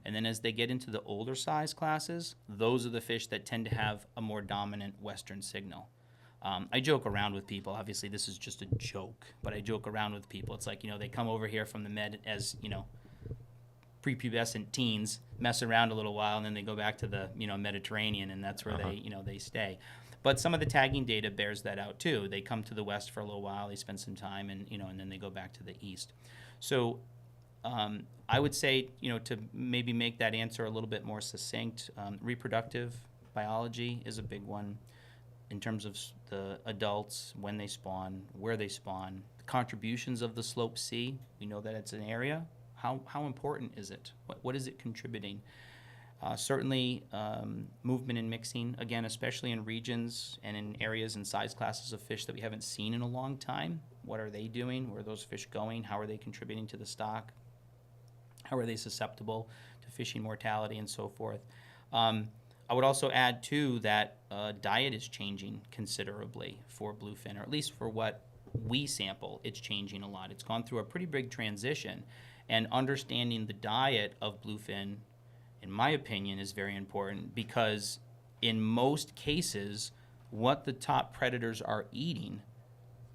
And then as they get into the older size classes, those are the fish that tend to have a more dominant western signal. I joke around with people. Obviously, this is just a joke, but I joke around with people. It's like, they come over here from the Med as, prepubescent teens, mess around a little while, and then they go back to the, Mediterranean, and that's where they stay. But some of the tagging data bears that out too. They come to the West for a little while, they spend some time, and, and then they go back to the East. So I would say, to maybe make that answer a little bit more succinct, reproductive biology is a big one in terms of the adults, when they spawn, where they spawn, the contributions of the slope C. We know that it's an area. How important is it? What is it contributing? Certainly, movement and mixing, again, especially in regions and in areas and size classes of fish that we haven't seen in a long time. What are they doing? Where are those fish going? How are they contributing to the stock? How are they susceptible to fishing mortality and so forth? I would also add, too, that diet is changing considerably for bluefin, or at least for what we sample, it's changing a lot. It's gone through a pretty big transition, and understanding the diet of bluefin, in my opinion, is very important, because in most cases, what the top predators are eating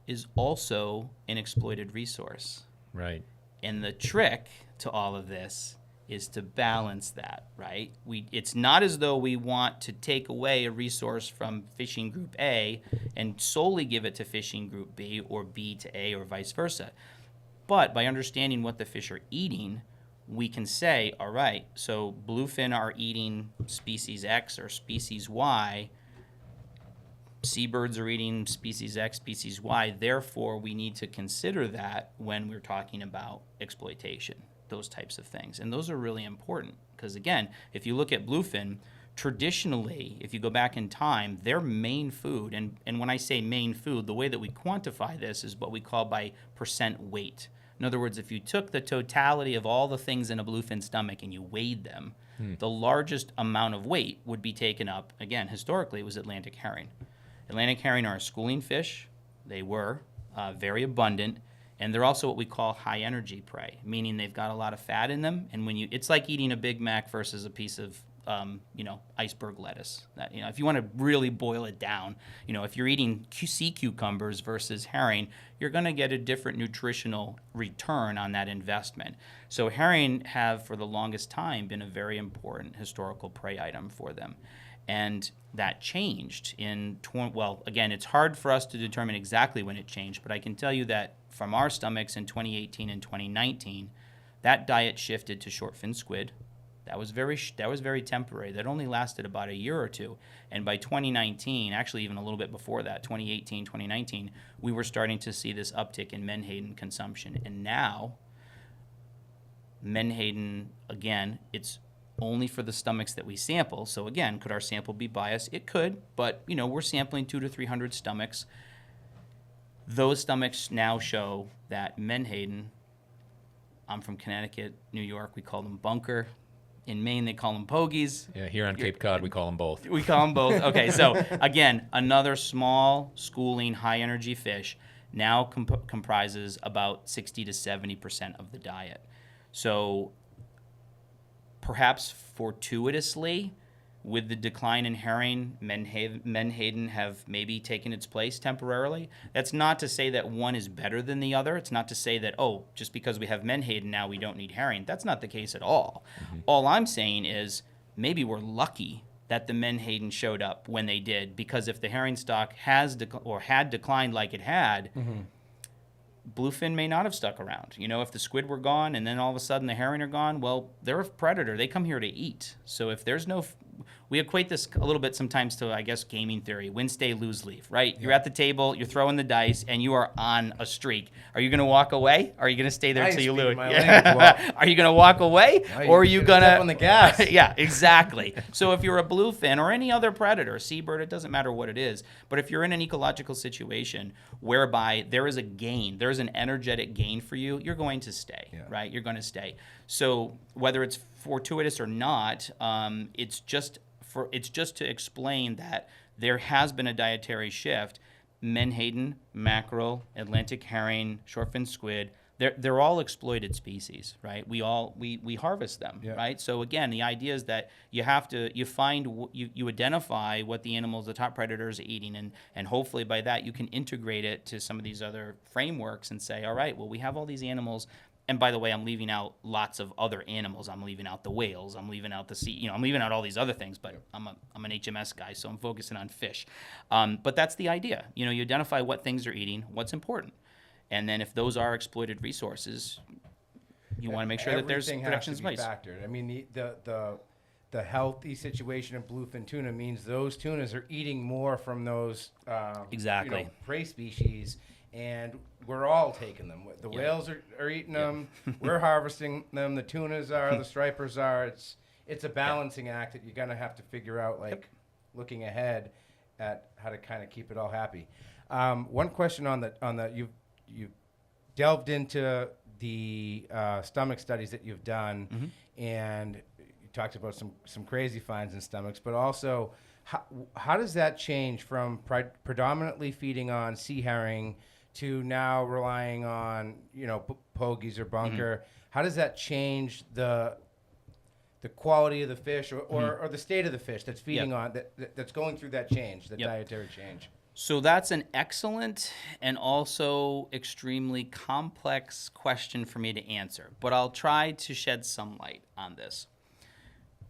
is also an exploited resource. Right. And the trick to all of this is to balance that, right? It's not as though we want to take away a resource from fishing group A and solely give it to fishing group B, or B to A, or vice versa. But by understanding what the fish are eating, we can say, all right, so bluefin are eating species X or species Y, seabirds are eating species X, species Y, therefore we need to consider that when we're talking about exploitation, those types of things. And those are really important, because again, if you look at bluefin, traditionally, if you go back in time, their main food, and when I say main food, the way that we quantify this is what we call by percent weight. In other words, if you took the totality of all the things in a bluefin stomach and you weighed them, the largest amount of weight would be taken up, again, historically, it was Atlantic herring. Atlantic herring are a schooling fish. They were very abundant, and they're also what we call high energy prey, meaning they've got a lot of fat in them, and it's like eating a Big Mac versus a piece of iceberg lettuce. That, if you want to really boil it down, if you're eating sea cucumbers versus herring, you're going to get a different nutritional return on that investment. So herring have, for the longest time, been a very important historical prey item for them. And that changed again, it's hard for us to determine exactly when it changed, but I can tell you that from our stomachs in 2018 and 2019, that diet shifted to short-fin squid. That was very temporary. That only lasted about a year or two. And by 2019, actually even a little bit before that, 2018, 2019, we were starting to see this uptick in menhaden consumption. And now, menhaden, again, it's only for the stomachs that we sample. So again, could our sample be biased? It could, but we're sampling 200 to 300 stomachs. Those stomachs now show that menhaden, I'm from Connecticut, New York, we call them bunker. In Maine, they call them pogies. Yeah, here on Cape Cod, we call them both. We call them both. Okay, so again, another small, schooling, high-energy fish now comprises about 60 to 70% of the diet. So perhaps fortuitously, with the decline in herring, menhaden have maybe taken its place temporarily. That's not to say that one is better than the other. It's not to say that, just because we have menhaden now we don't need herring. That's not the case at all. Mm-hmm. All I'm saying is maybe we're lucky that the menhaden showed up when they did, because if the herring stock had declined like it had, bluefin may not have stuck around. If the squid were gone and then all of a sudden the herring are gone, well, they're a predator. They come here to eat. So if there's no... We equate this a little bit sometimes to, I guess, gaming theory. Win, stay, lose, leave, right? Yeah. You're at the table, you're throwing the dice, and you are on a streak. Are you going to walk away? Or are you going to stay there until you lose? Are you going to walk away? Or are you going to... Step on the gas. Yeah, exactly. So if you're a bluefin or any other predator, seabird, it doesn't matter what it is, but if you're in an ecological situation whereby there is a gain, there is an energetic gain for you, you're going to stay, right? You're going to stay. So whether it's fortuitous or not, it's just to explain that there has been a dietary shift. Menhaden, mackerel, Atlantic herring, shortfin squid, they're all exploited species, right? We harvest them, right? So again, the idea is that you identify what the animals, the top predators are eating, and hopefully by that you can integrate it to some of these other frameworks and say, all right, well, we have all these animals. And by the way, I'm leaving out lots of other animals. I'm leaving out the whales. I'm leaving out the sea. I'm leaving out all these other things. But I'm an HMS guy, so I'm focusing on fish. But that's the idea. You identify what things are eating, what's important, and then if those are exploited resources, you want to make sure that there's Everything protection has in to be place. factored. I mean, the healthy situation of bluefin tuna means those tunas are eating more from those Exactly. prey species, and we're all taking them. The whales are eating them. We're harvesting them. The tunas are. The stripers are. It's a balancing act that you're gonna have to figure out, like looking ahead at how to kind of keep it all happy. One question on the you've delved into the stomach studies that you've done, and you talked about some crazy finds in stomachs, but also how does that change from predominantly feeding on sea herring to now relying on pogies or bunker? How does that change the quality of the fish or the state of the fish that's feeding on that's going through that change, the dietary change? So that's an excellent and also extremely complex question for me to answer, but I'll try to shed some light on this.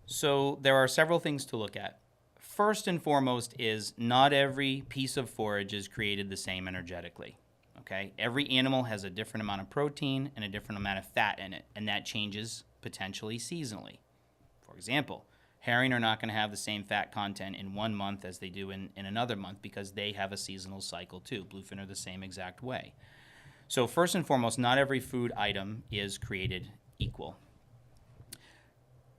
So there are several things to look at. First and foremost is not every piece of forage is created the same energetically. Okay? Every animal has a different amount of protein and a different amount of fat in it, and that changes potentially seasonally. For example, herring are not going to have the same fat content in 1 month as they do in another month because they have a seasonal cycle too. Bluefin are the same exact way. So first and foremost, not every food item is created equal.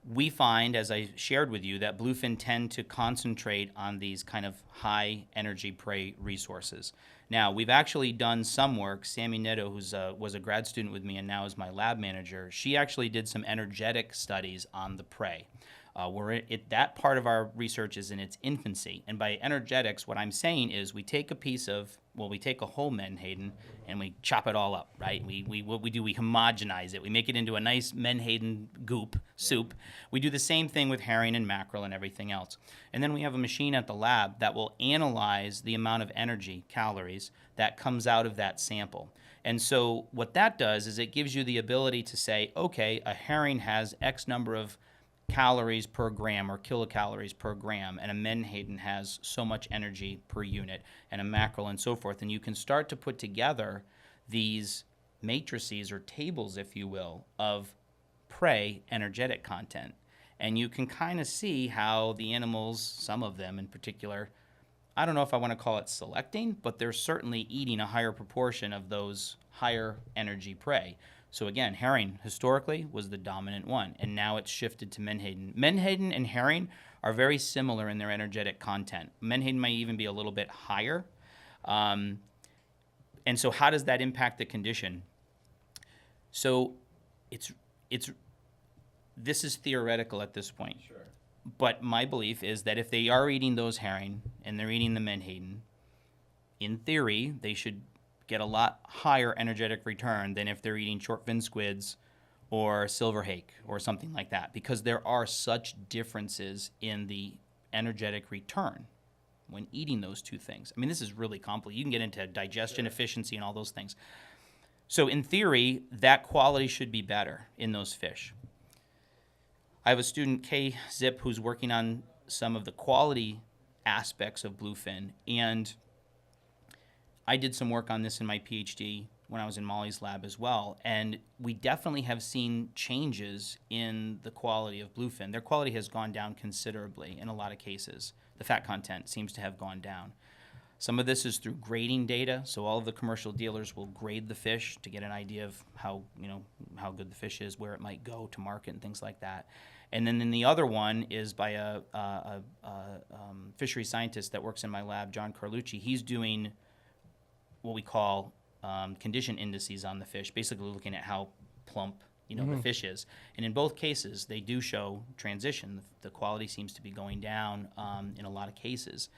We find, as I shared with you, that bluefin tend to concentrate on these kind of high energy prey resources. Now, we've actually done some work. Sammy Netto, who was a grad student with me and now is my lab manager, she actually did some energetic studies on the prey. That part of our research is in its infancy. And by energetics, what I'm saying is we take a whole menhaden and we chop it all up, right? We homogenize it. We make it into a nice menhaden soup. We do the same thing with herring and mackerel and everything else. And then we have a machine at the lab that will analyze the amount of energy, calories, that comes out of that sample. And so what that does is it gives you the ability to say, okay, a herring has X number of calories per gram or kilocalories per gram, and a menhaden has so much energy per unit, and a mackerel and so forth. And you can start to put together these matrices or tables, if you will, of prey energetic content. And you can kind of see how the animals, some of them in particular, I don't know if I want to call it selecting, but they're certainly eating a higher proportion of those higher energy prey. So again, herring historically was the dominant one, and now it's shifted to menhaden. Menhaden and herring are very similar in their energetic content. Menhaden might even be a little bit higher. And so how does that impact the condition? So this is theoretical at this point. Sure. But my belief is that if they are eating those herring and they're eating the menhaden, in theory, they should get a lot higher energetic return than if they're eating short fin squids or silver hake or something like that, because there are such differences in the energetic return when eating those two things. I mean, this is really complicated. You can get into digestion efficiency and all those things. So in theory, that quality should be better in those fish. I have a student, Kay Zip, who's working on some of the quality aspects of bluefin, and I did some work on this in my PhD when I was in Molly's lab as well, and we definitely have seen changes in the quality of bluefin. Their quality has gone down considerably in a lot of cases. The fat content seems to have gone down. Some of this is through grading data, so all of the commercial dealers will grade the fish to get an idea of how good the fish is, where it might go to market and things like that. And then the other one is by a fishery scientist that works in my lab, John Carlucci. He's doing what we call condition indices on the fish, basically looking at how plump the fish is. And in both cases, they do show transition. The quality seems to be going down in a lot of cases.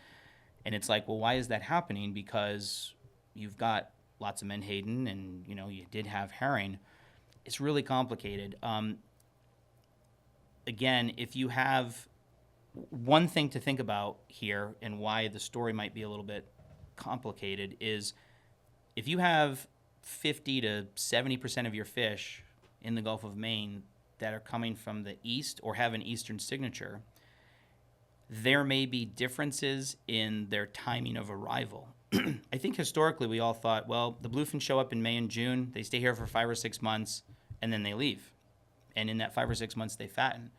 And it's like, well, why is that happening? Because you've got lots of menhaden and, you did have herring. It's really complicated. Again, if you have one thing to think about here and why the story might be a little bit complicated is if you have 50 to 70% of your fish in the Gulf of Maine that are coming from the east or have an eastern signature, there may be differences in their timing of arrival. I think historically we all thought, well, the bluefin show up in May and June, they stay here for 5 or 6 months, and then they leave. And in that 5 or 6 months, they fatten.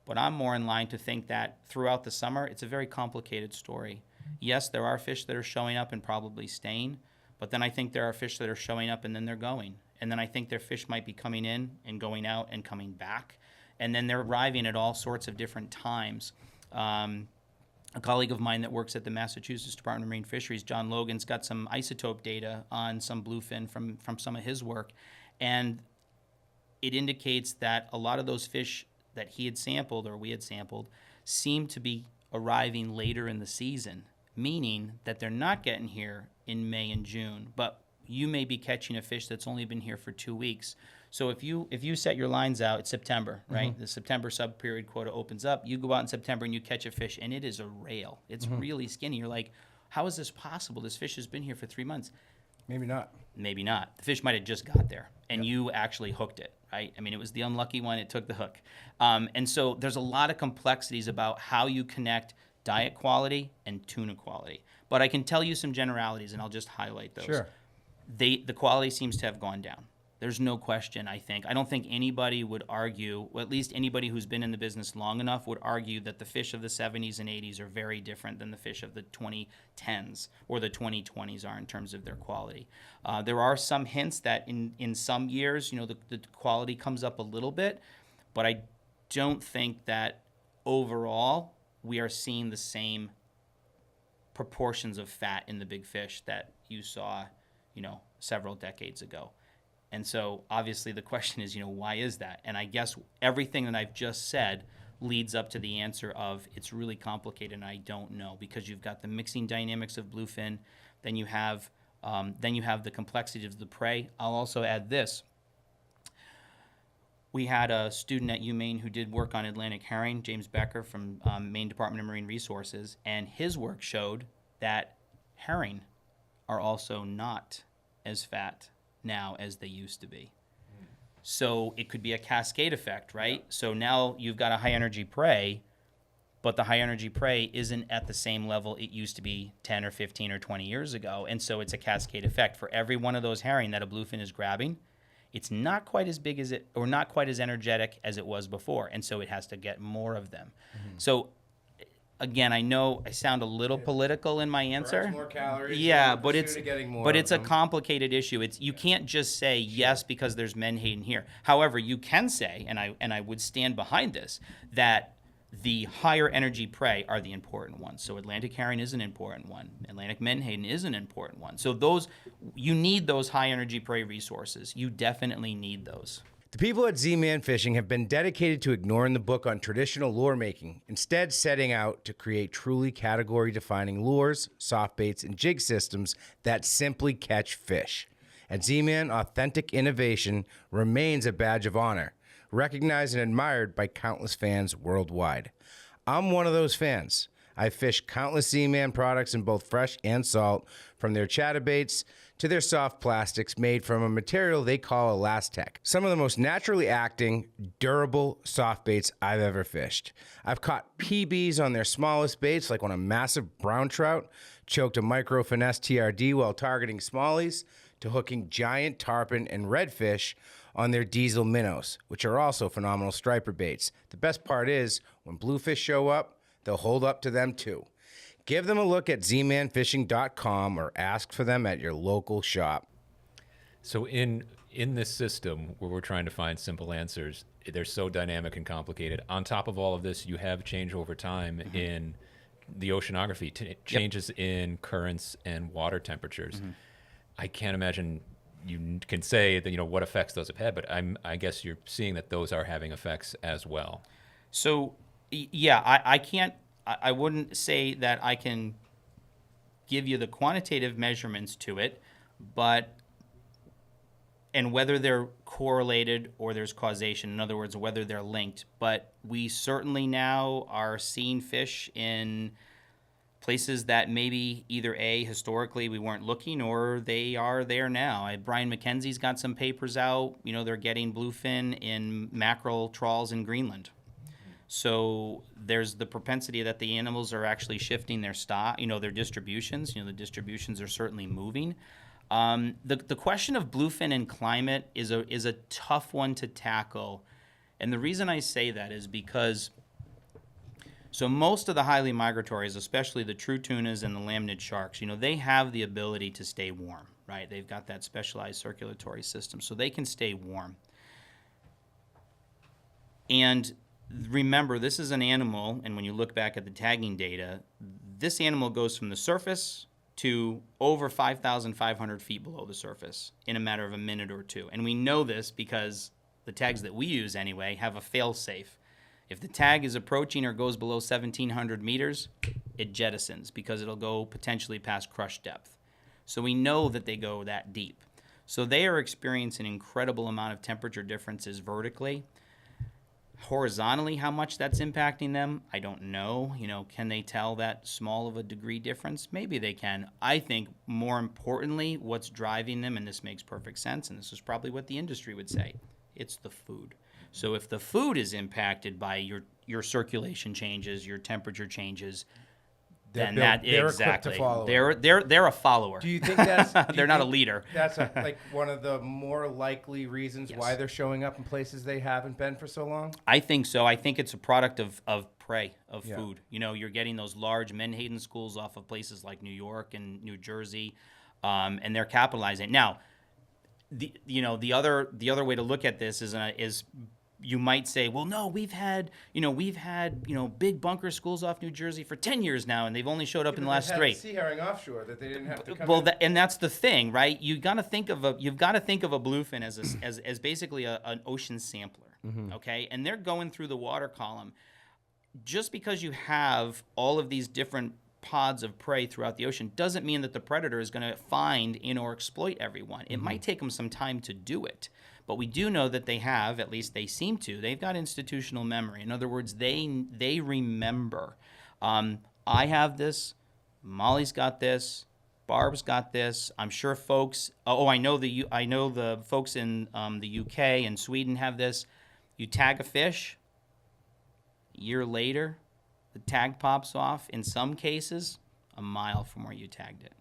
But I'm more in line to think that throughout the summer, it's a very complicated story. Yes, there are fish that are showing up and probably staying, but then I think there are fish that are showing up and then they're going. And then I think their fish might be coming in and going out and coming back. And then they're arriving at all sorts of different times. A colleague of mine that works at the Massachusetts Department of Marine Fisheries, John Logan's got some isotope data on some bluefin from some of his work. And it indicates that a lot of those fish that he had sampled or we had sampled seem to be arriving later in the season, meaning that they're not getting here in May and June, but you may be catching a fish that's only been here for 2 weeks. So if you set your lines out, it's September, right? The September sub-period quota opens up. You go out in September and you catch a fish, and it is a rail. It's really skinny. You're like, how is this possible? This fish has been here for 3 months. Maybe not. Maybe not. The fish might have just got there, and you actually hooked it, right? I mean, it was the unlucky one. It took the hook. And so there's a lot of complexities about how you connect diet quality and tuna quality. But I can tell you some generalities, and I'll just highlight those. Sure. The quality seems to have gone down. There's no question, I think. I don't think anybody would argue, or at least anybody who's been in the business long enough would argue that the fish of the 70s and 80s are very different than the fish of the 2010s or the 2020s are in terms of their quality. There are some hints that in some years, the quality comes up a little bit, but I don't think that overall we are seeing the same proportions of fat in the big fish that you saw, several decades ago. And so obviously the question is, why is that? And I guess everything that I've just said leads up to the answer of it's really complicated and I don't know, because you've got the mixing dynamics of bluefin, then you have the complexity of the prey. I'll also add this. We had a student at UMaine who did work on Atlantic herring, James Becker from Maine Department of Marine Resources, and his work showed that herring are also not as fat now as they used to be. So it could be a cascade effect, right? Yeah. So now you've got a high energy prey, but the high energy prey isn't at the same level it used to be 10 or 15 or 20 years ago. And so it's a cascade effect. For every one of those herring that a bluefin is grabbing, it's not quite as big as it, or not quite as energetic as it was before. And so it has to get more of them. So again, I know I sound a little political in my answer. More calories. Yeah, but it's a them. complicated issue. You can't just say yes because there's menhaden here. However, you can say, and I would stand behind this, that the higher energy prey are the important ones. So Atlantic herring is an important one. Atlantic menhaden is an important one. So you need those high energy prey resources. You definitely need those. The people at Z-Man Fishing have been dedicated to ignoring the book on traditional lure making, instead setting out to create truly category-defining lures, soft baits, and jig systems that simply catch fish. At Z-Man, authentic innovation remains a badge of honor, recognized and admired by countless fans worldwide. I'm one of those fans. I've fished countless Z-Man products in both fresh and salt, from their chatterbaits to their soft plastics made from a material they call Elastec. Some of the most naturally acting, durable soft baits I've ever fished. I've caught PBs on their smallest baits, like on a massive brown trout, choked a micro finesse TRD while targeting smallies, to hooking giant tarpon and redfish on their diesel minnows, which are also phenomenal striper baits. The best part is, when bluefish show up, they'll hold up to them too. Give them a look at zmanfishing.com or ask for them at your local shop. So in this system where we're trying to find simple answers, they're so dynamic and complicated. On top of all of this, you have change over time in the oceanography, changes in currents and water temperatures. I can't imagine you can say that, what effects those have had, but I guess you're seeing that those are having effects as well. So, yeah, I wouldn't say that I can give you the quantitative measurements to it, and whether they're correlated or there's causation, in other words, whether they're linked. But we certainly now are seeing fish in places that maybe either historically we weren't looking, or they are there now. Brian McKenzie's got some papers out. They're getting bluefin in mackerel trawls in Greenland. So there's the propensity that the animals are actually shifting their stock, their distributions. The distributions are certainly moving. The question of bluefin and climate is a tough one to tackle. And the reason I say that is because so most of the highly migratories, especially the true tunas and the lamnid sharks, they have the ability to stay warm, right? They've got that specialized circulatory system, so they can stay warm. And remember, this is an animal, and when you look back at the tagging data, this animal goes from the surface to over 5,500 feet below the surface in a matter of a minute or two. And we know this because the tags that we use anyway have a fail-safe. If the tag is approaching or goes below 1,700 meters, it jettisons because it'll go potentially past crush depth. So we know that they go that deep. So they are experiencing an incredible amount of temperature differences vertically. Horizontally, how much that's impacting them, I don't know. Can they tell that small of a degree difference? Maybe they can. I think more importantly, what's driving them, and this makes perfect sense, and this is probably what the industry would say, it's the food. So if the food is impacted by your circulation changes, your temperature changes, then they're exactly equipped to follow. They're a follower. Do you think that's they're not a leader? That's like one of the more likely reasons why they're showing up in places they haven't been for so long? I think so. I think it's a product of prey, of food. You're getting those large Menhaden schools off of places like New York and New Jersey, and they're capitalizing. Now, the other way to look at this is you might say, well, no, we've had big bunker schools off New Jersey for 10 years now, and they've only showed up in the last 3. Sea herring offshore that they didn't have to come well, in. and that's the thing, right? You've got to think of a bluefin as basically an ocean sampler, okay? And they're going through the water column. Just because you have all of these different pods of prey throughout the ocean doesn't mean that the predator is going to find or exploit everyone. It might take them some time to do it. But we do know that they have, at least they seem to, they've got institutional memory. In other words, they remember. I have this, Molly's got this, Barb's got this. I'm sure folks, I know the folks in the UK and Sweden have this. You tag a fish, a year later, the tag pops off, in some cases, a mile from where you tagged it.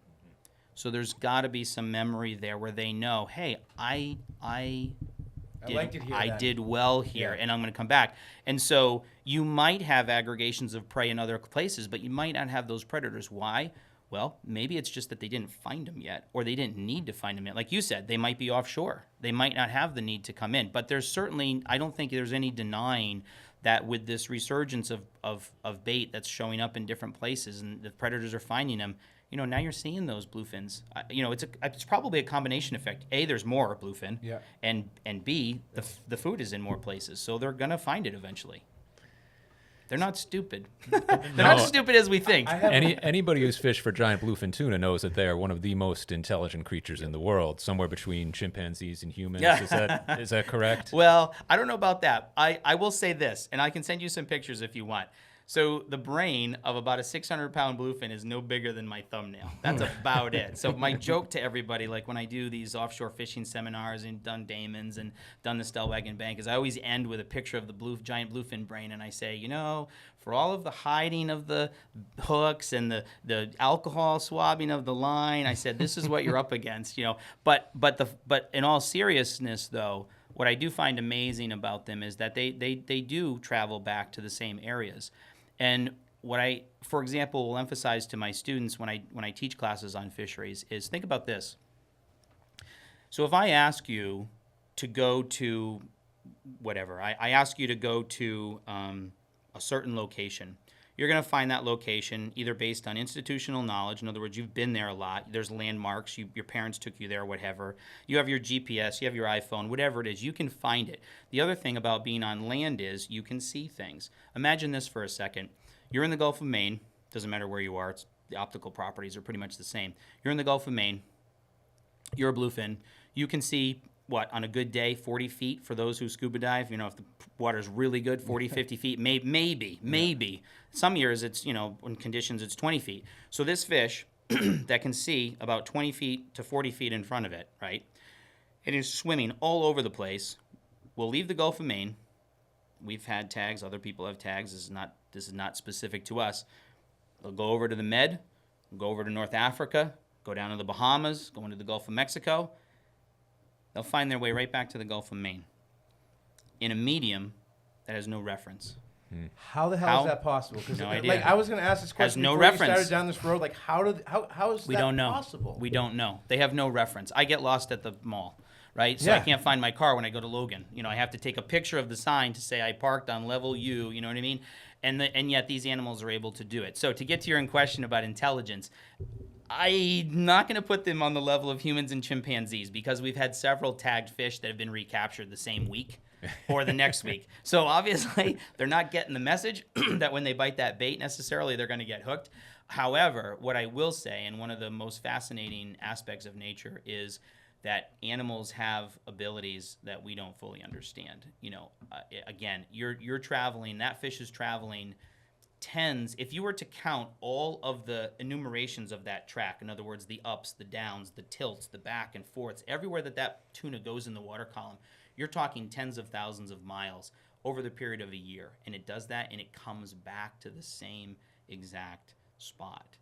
So there's got to be some memory there where they know, hey, I did well here, and I'm going to come back. And so you might have aggregations of prey in other places, but you might not have those predators. Why? Well, maybe it's just that they didn't find them yet, or they didn't need to find them yet. Like you said, they might be offshore. They might not have the need to come in. But there's certainly, I don't think there's any denying that with this resurgence of bait that's showing up in different places and the predators are finding them, now you're seeing those bluefins. It's probably a combination effect. A, there's more bluefin, and B, the food is in more places, so they're gonna find it eventually. They're not stupid. They're not as stupid as we think. Anybody who's fished for giant bluefin tuna knows that they are one of the most intelligent creatures in the world, somewhere between chimpanzees and humans. Is that correct? Well, I don't know about that. I will say this, and I can send you some pictures if you want. So the brain of about a 600-pound bluefin is no bigger than my thumbnail. That's about it. So my joke to everybody, like when I do these offshore fishing seminars and done Damon's and done the Stellwagen Bank, is I always end with a picture of the giant bluefin brain, and I say, for all of the hiding of the hooks and the alcohol swabbing of the line, I said, this is what you're up against, But in all seriousness, though, what I do find amazing about them is that they do travel back to the same areas. And what I, for example, will emphasize to my students when I teach classes on fisheries is think about this. So if I ask you to go to whatever, I ask you to go to a certain location, you're going to find that location either based on institutional knowledge. In other words, you've been there a lot. There's landmarks. Your parents took you there, whatever. You have your GPS. You have your iPhone, whatever it is. You can find it. The other thing about being on land is you can see things. Imagine this for a second. You're in the Gulf of Maine. Doesn't matter where you are. The optical properties are pretty much the same. You're in the Gulf of Maine. You're a bluefin. You can see, on a good day, 40 feet for those who scuba dive. If the water's really good, 40, 50 feet, maybe. Yeah. Some years it's, in conditions it's 20 feet. So this fish that can see about 20 feet to 40 feet in front of it, right? It is swimming all over the place. Will leave the Gulf of Maine. We've had tags. Other people have tags. This is not specific to us. They'll go over to the Med, go over to North Africa, go down to the Bahamas, go into the Gulf of Mexico. They'll find their way right back to the Gulf of Maine in a medium that has no reference. How the hell How? is that possible? Because No idea. like I was going to ask this question no before reference. you started down this road. Like how is We that don't know. possible? We don't know. They have no reference. I get lost at the mall, right? So I Yeah. can't find my car when I go to Logan. You know, I have to take a picture of the sign to say I parked on level U. You know what I mean? And yet these animals are able to do it. So to get to your question about intelligence, I'm not going to put them on the level of humans and chimpanzees because we've had several tagged fish that have been recaptured the same week or the next week. So obviously, they're not getting the message that when they bite that bait necessarily they're going to get hooked. However, what I will say, and one of the most fascinating aspects of nature is that animals have abilities that we don't fully understand. You know, again, you're traveling, that fish is traveling tens, if you were to count all of the enumerations of that track, in other words, the ups, the downs, the tilts, the back and forths, everywhere that tuna goes in the water column, you're talking tens of thousands of miles over the period of a year. And it does that, and it comes back to the same exact spot.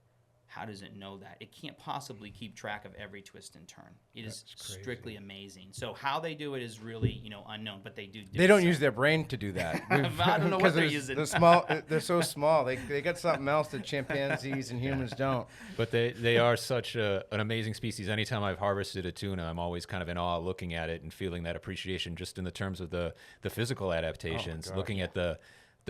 How does it know that? It can't possibly keep track of every twist and turn. It is strictly amazing. So how they do it is really, unknown, but they do. They don't use their brain to do that. I don't know what they're using. They're small. They're so small. They got something else that chimpanzees and humans don't. But they are such an amazing species. Anytime I've harvested a tuna, I'm always kind of in awe looking at it and feeling that appreciation just in the terms of the physical adaptations, looking at the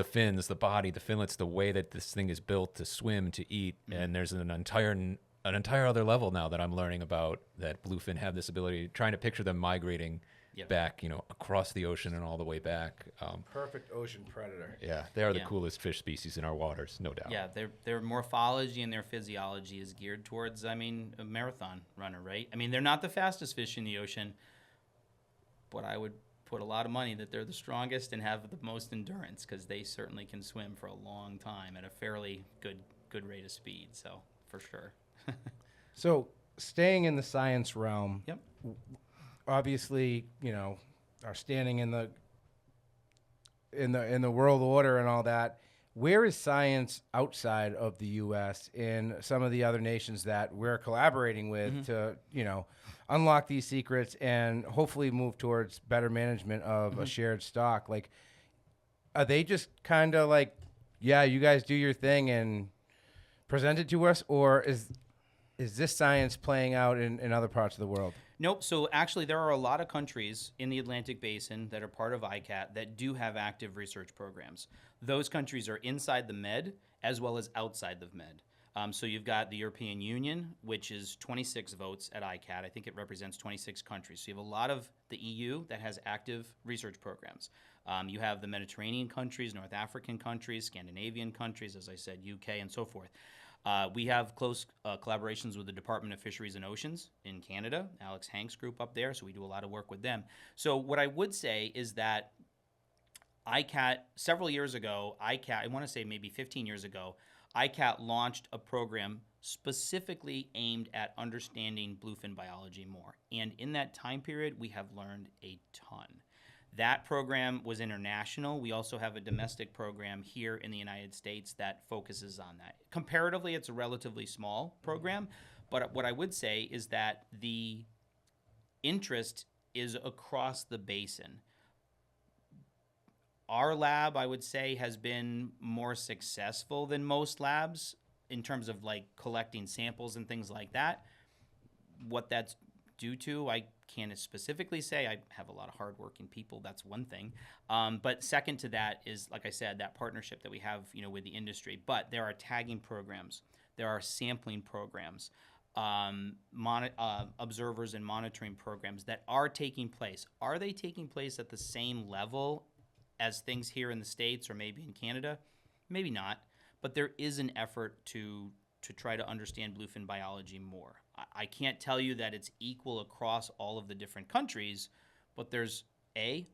fins, the body, the finlets, the way that this thing is built to swim, to eat. And there's an entire other level now that I'm learning about that bluefin have this ability, trying to picture them migrating back, across the ocean and all the way back. Perfect ocean predator. Yeah, they are the coolest fish species in our waters, no doubt. Yeah, their morphology and their physiology is geared towards, a marathon runner, right? They're not the fastest fish in the ocean, but I would put a lot of money that they're the strongest and have the most endurance because they certainly can swim for a long time at a fairly good rate of speed. So for sure. So staying in the science realm, Yep. Obviously, are standing in the world order and all that. Where is science outside of the U.S. in some of the other nations that we're collaborating with to, unlock these secrets and hopefully move towards better management of a shared stock? Like, are they just kind of like, yeah, you guys do your thing and present it to us, or is this science playing out in other parts of the world? Nope. So actually, there are a lot of countries in the Atlantic Basin that are part of ICAT that do have active research programs. Those countries are inside the Med as well as outside the Med. So you've got the European Union, which is 26 votes at ICAT. I think it represents 26 countries. So you have a lot of the EU that has active research programs. You have the Mediterranean countries, North African countries, Scandinavian countries, as I said, UK, and so forth. We have close collaborations with the Department of Fisheries and Oceans in Canada, Alex Hank's group up there, so we do a lot of work with them. So what I would say is that ICAT, several years ago, I want to say maybe 15 years ago, ICAT launched a program specifically aimed at understanding bluefin biology more. And in that time period, we have learned a ton. That program was international. We also have a domestic program here in the United States that focuses on that. Comparatively, it's a relatively small program, but what I would say is that the interest is across the basin. Our lab, I would say, has been more successful than most labs in terms of like collecting samples and things like that. What that's due to, I can't specifically say. I have a lot of hardworking people. That's one thing. But second to that is, like I said, that partnership that we have, with the industry. But there are tagging programs. There are sampling programs, observers and monitoring programs that are taking place. Are they taking place at the same level as things here in the States or maybe in Canada? Maybe not. But there is an effort to try to understand bluefin biology more. I can't tell you that it's equal across all of the different countries, but there's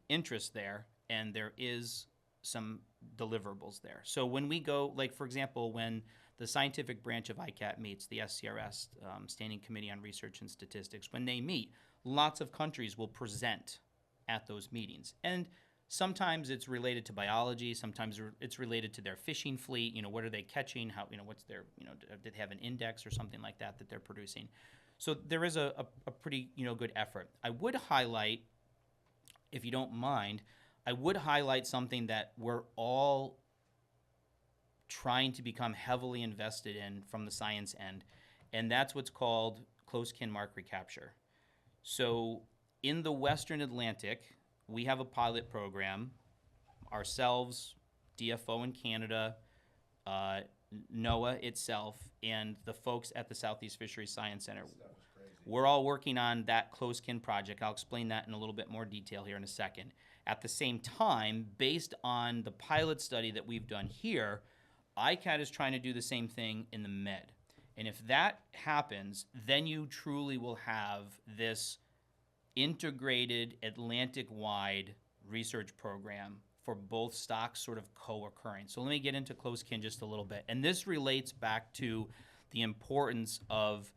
interest there, and there is some deliverables there. So when we go, like for example, when the scientific branch of ICAT meets, the SCRS, Standing Committee on Research and Statistics, when they meet, lots of countries will present at those meetings. And Sometimes it's related to biology. Sometimes it's related to their fishing fleet. What are they catching? How, what's their, did they have an index or something like that they're producing? So there is a pretty, good effort. I would highlight, if you don't mind, something that we're all trying to become heavily invested in from the science end, and that's what's called close kin mark recapture. So in the Western Atlantic, we have a pilot program, ourselves, DFO in Canada, NOAA itself, and the folks at the Southeast Fisheries Science Center. We're all working on that close kin project. I'll explain that in a little bit more detail here in a second. At the same time, based on the pilot study that we've done here, ICAT is trying to do the same thing in the Med. And if that happens, then you truly will have this integrated Atlantic-wide research program for both stocks sort of co-occurring. So let me get into close kin just a little bit. And this relates back to the importance of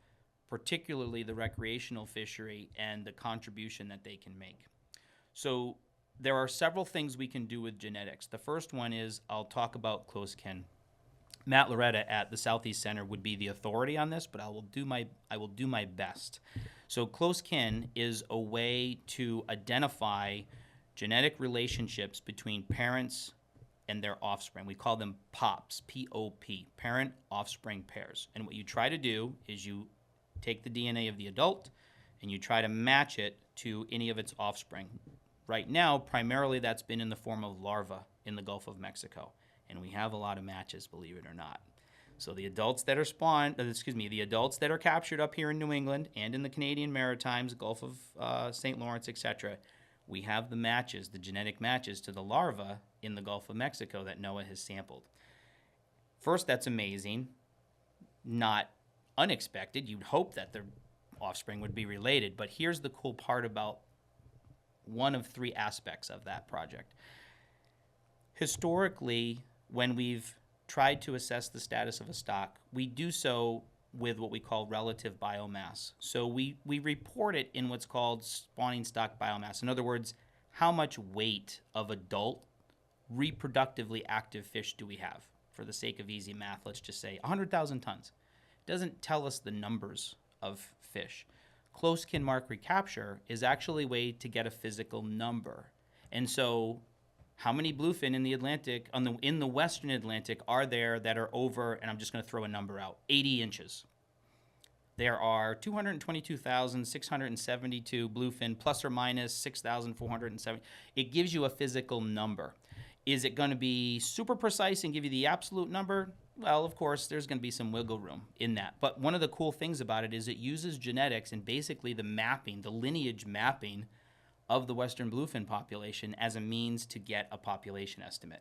particularly the recreational fishery and the contribution that they can make. So there are several things we can do with genetics. The first one is I'll talk about close kin. Matt Loretta at the Southeast Center would be the authority on this, but I will do my best. So close kin is a way to identify genetic relationships between parents and their offspring. We call them POPs, P-O-P, parent-offspring pairs. And what you try to do is you take the DNA of the adult and you try to match it to any of its offspring. Right now, primarily that's been in the form of larvae in the Gulf of Mexico. And we have a lot of matches, believe it or not. So the adults that are the adults that are captured up here in New England and in the Canadian Maritimes, Gulf of St. Lawrence, etc., we have the matches, the genetic matches to the larvae in the Gulf of Mexico that NOAA has sampled. First, that's amazing, not unexpected. You'd hope that their offspring would be related, but here's the cool part about one of three aspects of that project. Historically, when we've tried to assess the status of a stock, we do so with what we call relative biomass. So we report it in what's called spawning stock biomass. In other words, how much weight of adult reproductively active fish do we have? For the sake of easy math, let's just say 100,000 tons. It doesn't tell us the numbers of fish. Close kin mark recapture is actually a way to get a physical number. And so how many bluefin in the Atlantic, in the Western Atlantic, are there that are over, and I'm just going to throw a number out, 80 inches? There are 222,672 bluefin, plus or minus 6,470. It gives you a physical number. Is it going to be super precise and give you the absolute number? Well, of course, there's going to be some wiggle room in that. But one of the cool things about it is it uses genetics and basically the mapping, the lineage mapping of the Western bluefin population as a means to get a population estimate.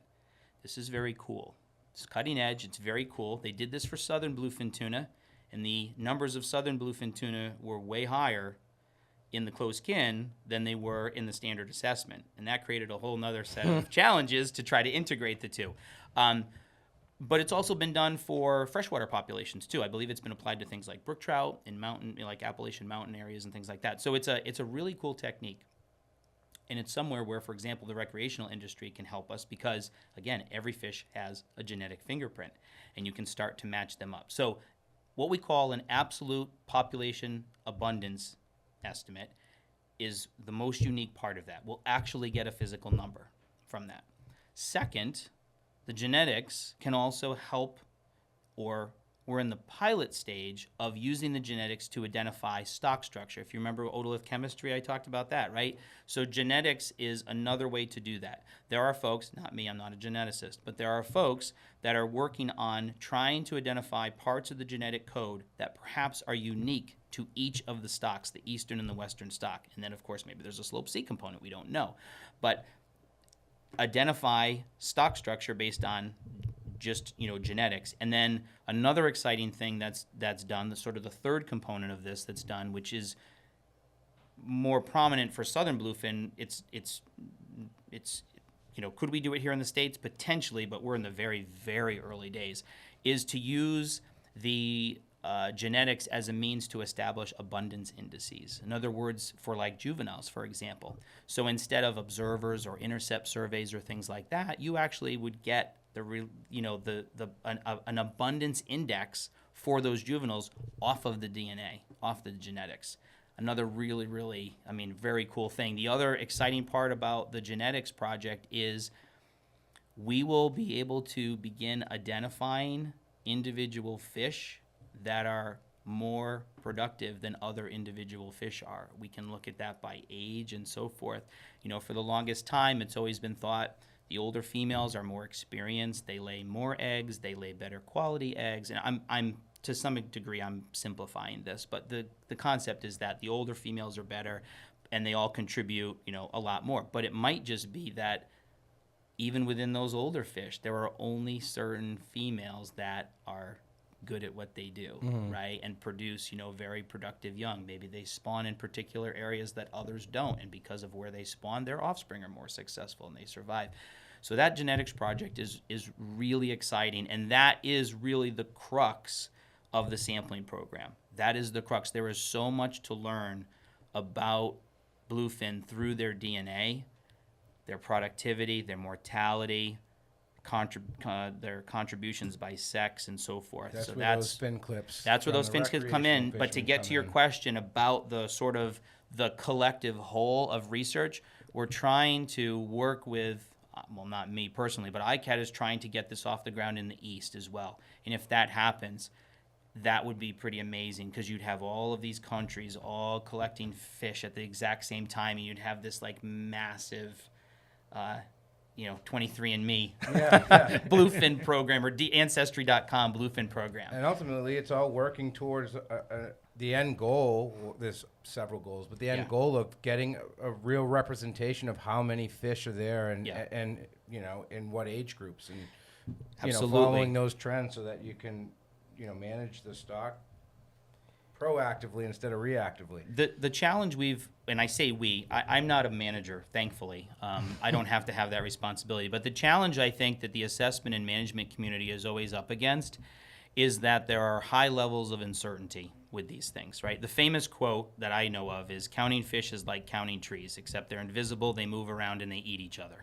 This is very cool. It's cutting edge. It's very cool. They did this for southern bluefin tuna, and the numbers of southern bluefin tuna were way higher in the close kin than they were in the standard assessment. And that created a whole nother set of challenges to try to integrate the two. But it's also been done for freshwater populations too. I believe it's been applied to things like brook trout in like Appalachian mountain areas and things like that. So it's a really cool technique. And it's somewhere where, for example, the recreational industry can help us because, again, every fish has a genetic fingerprint, and you can start to match them up. So what we call an absolute population abundance estimate is the most unique part of that. We'll actually get a physical number from that. Second, the genetics can also help, or we're in the pilot stage of using the genetics to identify stock structure. If you remember otolith chemistry, I talked about that, right? So genetics is another way to do that. There are folks, not me, I'm not a geneticist, but there are folks that are working on trying to identify parts of the genetic code that perhaps are unique to each of the stocks, the eastern and the western stock. And then, of course, maybe there's a slope C component, we don't know. But identify stock structure based on just genetics. And then another exciting thing that's done, the sort of the third component of this that's done, which is more prominent for southern bluefin. It's could we do it here in the States? Potentially, but we're in the very, very early days, is to use the genetics as a means to establish abundance indices. In other words, for like juveniles, for example. So instead of observers or intercept surveys or things like that, you actually would get an abundance index for those juveniles off of the DNA, off the genetics. Another really, really, very cool thing. The other exciting part about the genetics project is we will be able to begin identifying individual fish that are more productive than other individual fish are. We can look at that by age and so forth. For the longest time, it's always been thought the older females are more experienced, they lay more eggs, they lay better quality eggs. And I'm to some degree, I'm simplifying this, but the concept is that the older females are better and they all contribute, a lot more. But it might just be that even within those older fish, there are only certain females that are good at what they do, right? And produce, very productive young. Maybe they spawn in particular areas that others don't. And because of where they spawn, their offspring are more successful and they survive. So that genetics project is really exciting. And that is really the crux of the sampling program. That is the crux. There is so much to learn about bluefin through their DNA, their productivity, their mortality, their contributions by sex, and so forth. That's where those fin clips. That's where those fin clips come in. But to get to your question about the sort of the collective whole of research, we're trying to work with, well, not me personally, but ICAT is trying to get this off the ground in the East as well. And if that happens, that would be pretty amazing, because you'd have all of these countries all collecting fish at the exact same time, and you'd have this like massive 23andMe bluefin program, or Ancestry.com bluefin program. And ultimately, it's all working towards the end goal. There's several goals, but the end goal of getting a real representation of how many fish are there, and in what age groups, and following those trends so that you can manage the stock proactively instead of reactively. The challenge and I say I'm not a manager, thankfully. I don't have to have that responsibility. But the challenge I think that the assessment and management community is always up against is that there are high levels of uncertainty with these things, right? The famous quote that I know of is, counting fish is like counting trees, except they're invisible, they move around, and they eat each other.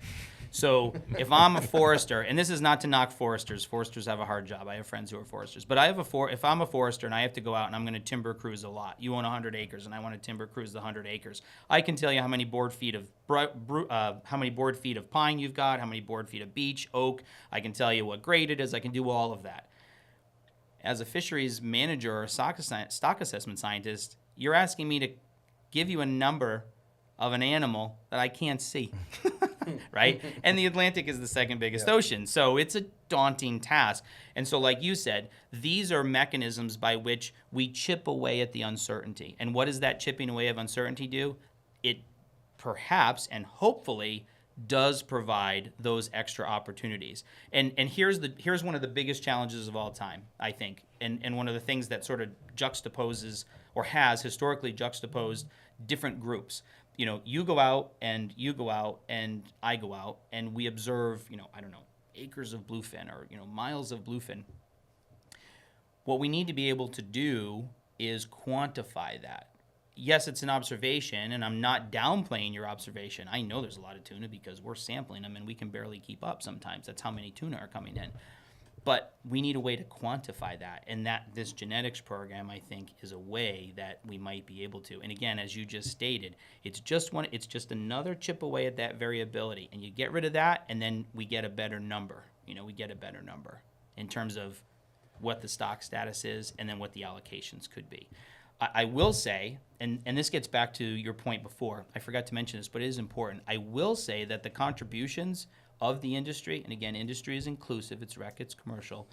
So if I'm a forester, and this is not to knock foresters have a hard job. I have friends who are foresters. But if I'm a forester and I have to go out and I'm going to timber cruise a lot, you own 100 acres and I want to timber cruise the 100 acres, I can tell you how many board feet of pine you've got, how many board feet of beech, oak. I can tell you what grade it is. I can do all of that. As a fisheries manager or stock assessment scientist, you're asking me to give you a number of an animal that I can't see, right? And the Atlantic is the second biggest ocean, so it's a daunting task. And so, like you said, these are mechanisms by which we chip away at the uncertainty. And what does that chipping away of uncertainty do? It perhaps and hopefully does provide those extra opportunities. And here's one of the biggest challenges of all time, I think, and one of the things that sort of juxtaposes, or has historically juxtaposed, different groups. You go out and I go out and we observe, acres of bluefin, or, miles of bluefin. What we need to be able to do is quantify that. Yes, it's an observation, and I'm not downplaying your observation. I know there's a lot of tuna because we're sampling them and we can barely keep up sometimes. That's how many tuna are coming in. But we need a way to quantify that, and this genetics program, I think, is a way that we might be able to. And again, as you just stated, it's just another chip away at that variability, and you get rid of that, and then we get a better number. We get a better number in terms of what the stock status is, and then what the allocations could be. I will say, and this gets back to your point before, I forgot to mention this, but it is important. I will say that the contributions of the industry, and again, industry is inclusive, it's rec, it's commercial,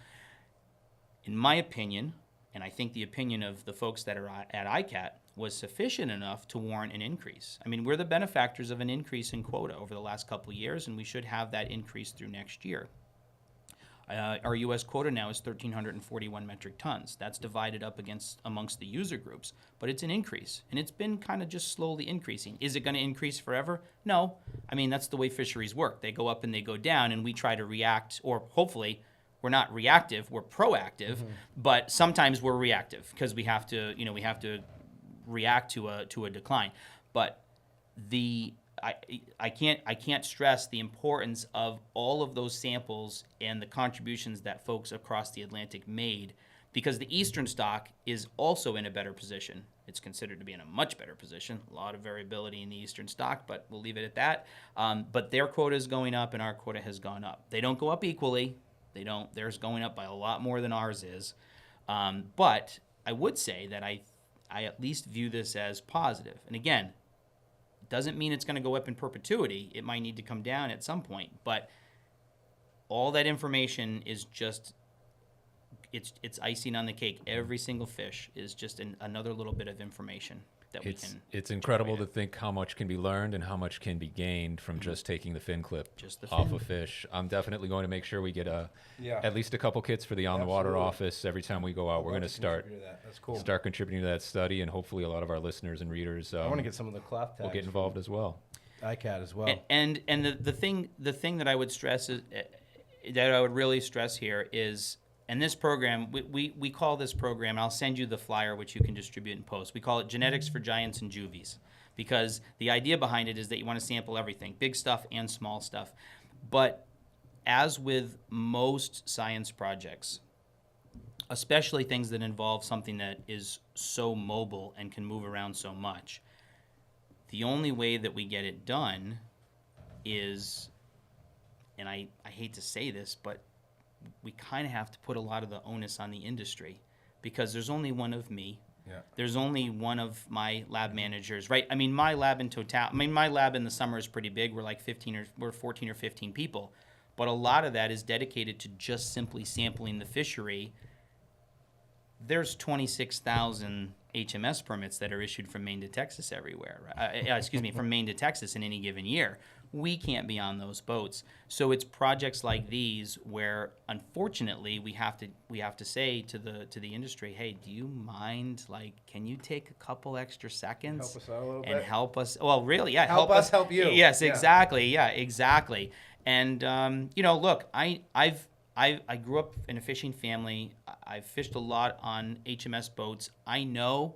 in my opinion, and I think the opinion of the folks that are at ICAT, was sufficient enough to warrant an increase. I mean, we're the benefactors of an increase in quota over the last couple of years, and we should have that increase through next year. Our U.S. quota now is 1,341 metric tons. That's divided up amongst the user groups, but it's an increase, and it's been kind of just slowly increasing. Is it going to increase forever? No. I mean, that's the way fisheries work. They go up and they go down, and we try to react, or hopefully we're not reactive, we're proactive, but sometimes we're reactive because we have to react to a decline. But I can't stress the importance of all of those samples and the contributions that folks across the Atlantic made, because the eastern stock is also in a better position. It's considered to be in a much better position. A lot of variability in the eastern stock, but we'll leave it at that. But their quota is going up and our quota has gone up. They don't go up equally. They don't. Theirs going up by a lot more than ours is. But I would say that I at least view this as positive. And again, it doesn't mean it's going to go up in perpetuity. It might need to come down at some point. But all that information is just, it's icing on the cake. Every single fish is just another little bit of information that we can. It's incredible to think how much can be learned and how much can be gained from just taking the fin clip off a fish. I'm definitely going to make sure we get at least a couple kits for the On the Water office every time we go out. We're going to start contributing to that study, and hopefully a lot of our listeners and readers. I want to get some of the cloth tags. Will get involved as well. ICAT as well. And the thing that I would stress is that I would really stress here is. And this program, we call this program, and I'll send you the flyer, which you can distribute in post. We call it Genetics for Giants and Juvies, because the idea behind it is that you want to sample everything, big stuff and small stuff. But as with most science projects, especially things that involve something that is so mobile and can move around so much, the only way that we get it done is, and I hate to say this, but we kind of have to put a lot of the onus on the industry, because there's only one of me. Yeah. There's only one of my lab managers, right? I mean, my lab in the summer is pretty big. We're like 14 or 15 people. But a lot of that is dedicated to just simply sampling the fishery. There's 26,000 HMS permits that are issued from Maine to Texas everywhere. From Maine to Texas in any given year. We can't be on those boats. So it's projects like these where, unfortunately, we have to say to the industry, hey, do you mind? Like, can you take a couple extra seconds help us out a little and bit? help us? Well, really, yeah, help us help you. Yes, exactly. Yeah, exactly. And look, I grew up in a fishing family. I've fished a lot on HMS boats. I know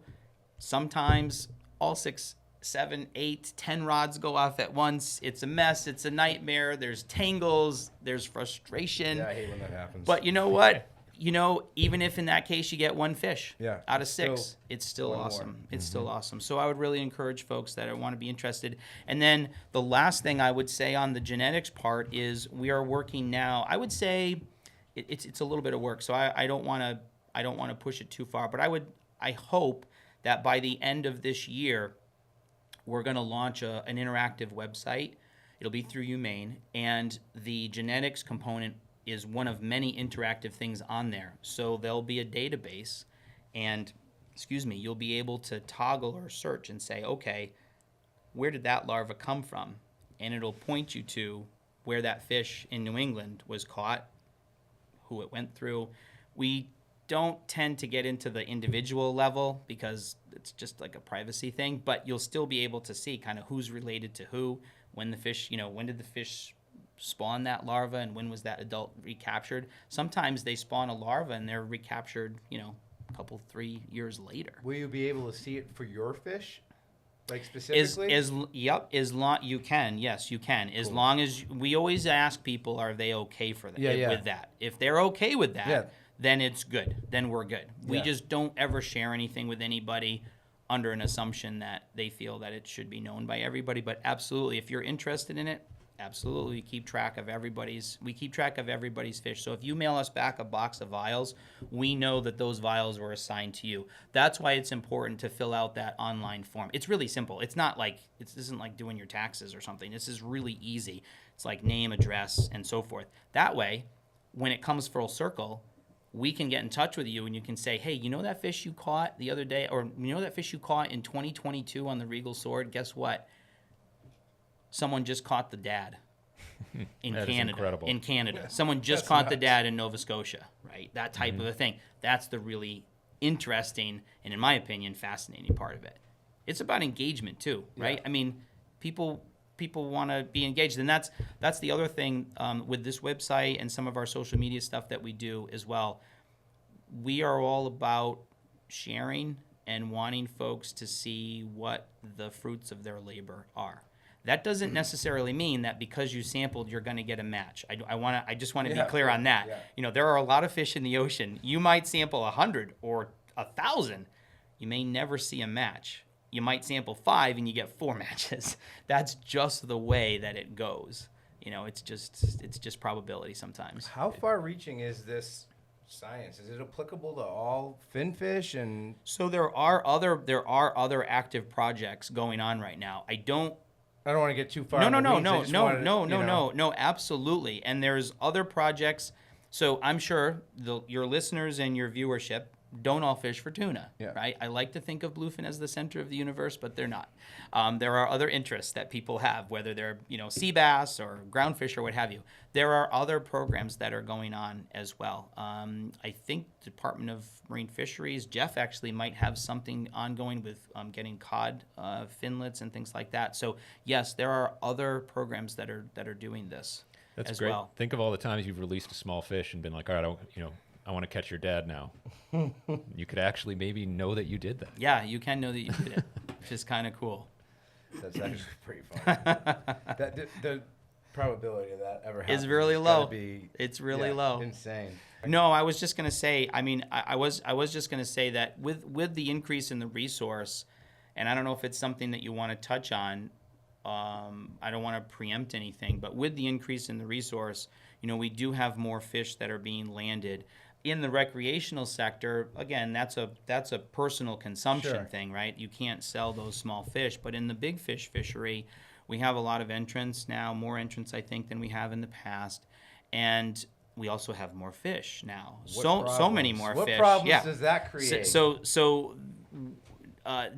sometimes all 6, 7, 8, 10 rods go off at once. It's a mess. It's a nightmare. There's tangles. There's frustration. Yeah, I hate when that happens. But you know what? Even if in that case you get one fish out of 6, it's still awesome. It's still awesome. So I would really encourage folks that want to be interested. And then the last thing I would say on the genetics part is we are working now. I would say it's a little bit of work. So I don't want to push it too far. But I hope that by the end of this year, we're going to launch an interactive website. It'll be through UMaine, and the genetics component is one of many interactive things on there. So there'll be a database, and you'll be able to toggle or search and say, okay, where did that larva come from? And it'll point you to where that fish in New England was caught, who it went through. We don't tend to get into the individual level because it's just like a privacy thing, but you'll still be able to see kind of who's related to who, when the fish, when did the fish spawn that larva and when was that adult recaptured. Sometimes they spawn a larva and they're recaptured, a couple, 3 years later. Will you be able to see it for your fish? Like specifically? You can. Yes, you can. As long as we always ask people, are they okay with that? If they're okay with that, then it's good. Then we're good. We just don't ever share anything with anybody under an assumption that they feel that it should be known by everybody. But absolutely, if you're interested in it, absolutely, we keep track of everybody's fish. So if you mail us back a box of vials, we know that those vials were assigned to you. That's why it's important to fill out that online form. It's really simple. This isn't like doing your taxes or something. This is really easy. It's like name, address, and so forth. That way, when it comes full circle, we can get in touch with you and you can say, hey, that fish you caught the other day, or that fish you caught in 2022 on the Regal Sword? Guess what? Someone just caught the dad in Canada. Someone just caught the dad in Nova Scotia, right? That type of a thing. That's the really interesting and, in my opinion, fascinating part of it. It's about engagement too, right? I mean, people people want to be engaged. And that's the other thing with this website and some of our social media stuff that we do as well. We are all about sharing and wanting folks to see what the fruits of their labor are. That doesn't necessarily mean that because you sampled, you're going to get a match. I just want to be clear on that. Yeah. You know, there are a lot of fish in the ocean. You might sample 100 or 1,000. You may never see a match. You might sample 5 and you get 4 matches. That's just the way that it goes. You know, it's just probability sometimes. How far-reaching is this science? Is it applicable to all finfish? And So there are other active projects going on right now. I don't want to get too far. No, absolutely. And there's other projects. So I'm sure your listeners and your viewership don't all fish for tuna, right? I like to think of bluefin as the center of the universe, but they're not. There are other interests that people have, whether they're sea bass or groundfish or what have you. There are other programs that are going on as well. I think Department of Marine Fisheries, Jeff actually might have something ongoing with getting cod finlets and things like that. So yes, there are other programs that are doing this. That's as great. well. Think of all the times you've released a small fish and been like, all right, I want to catch your dad now. You could actually maybe know that you did that. Yeah, you can know that you did it, which is kind of cool. That's actually pretty funny. The probability of that ever happening Is really has gotta low. be, It's really low. Insane. No, I was just going to say, I was just going to say that with the increase in the resource, and I don't know if it's something that you want to touch on, I don't want to preempt anything, but with the increase in the resource, we do have more fish that are being landed. In the recreational sector, again, that's a personal consumption thing, right? You can't sell those small fish. But in the big fish fishery, we have a lot of entrants now, more entrants, I think, than we have in the past. And we also have more fish now. So many more what fish. What problems does that create? So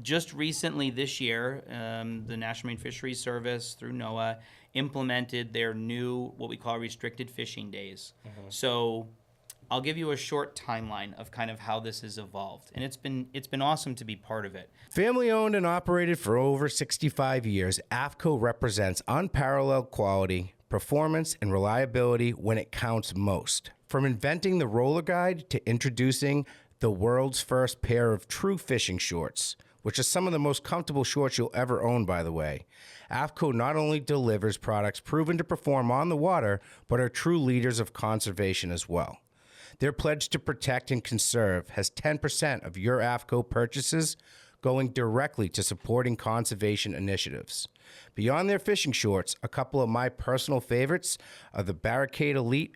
just recently this year, the National Marine Fisheries Service through NOAA implemented their new, what we call restricted fishing days. So I'll give you a short timeline of kind of how this has evolved, and it's been awesome to be part of it. Family owned and operated for over 65 years, AFCO represents unparalleled quality, performance, and reliability when it counts most. From inventing the roller guide to introducing the world's first pair of true fishing shorts, which are some of the most comfortable shorts you'll ever own, by the way. AFCO not only delivers products proven to perform on the water, but are true leaders of conservation as well. Their pledge to protect and conserve has 10% of your AFCO purchases going directly to supporting conservation initiatives. Beyond their fishing shorts, a couple of my personal favorites are the Barricade Elite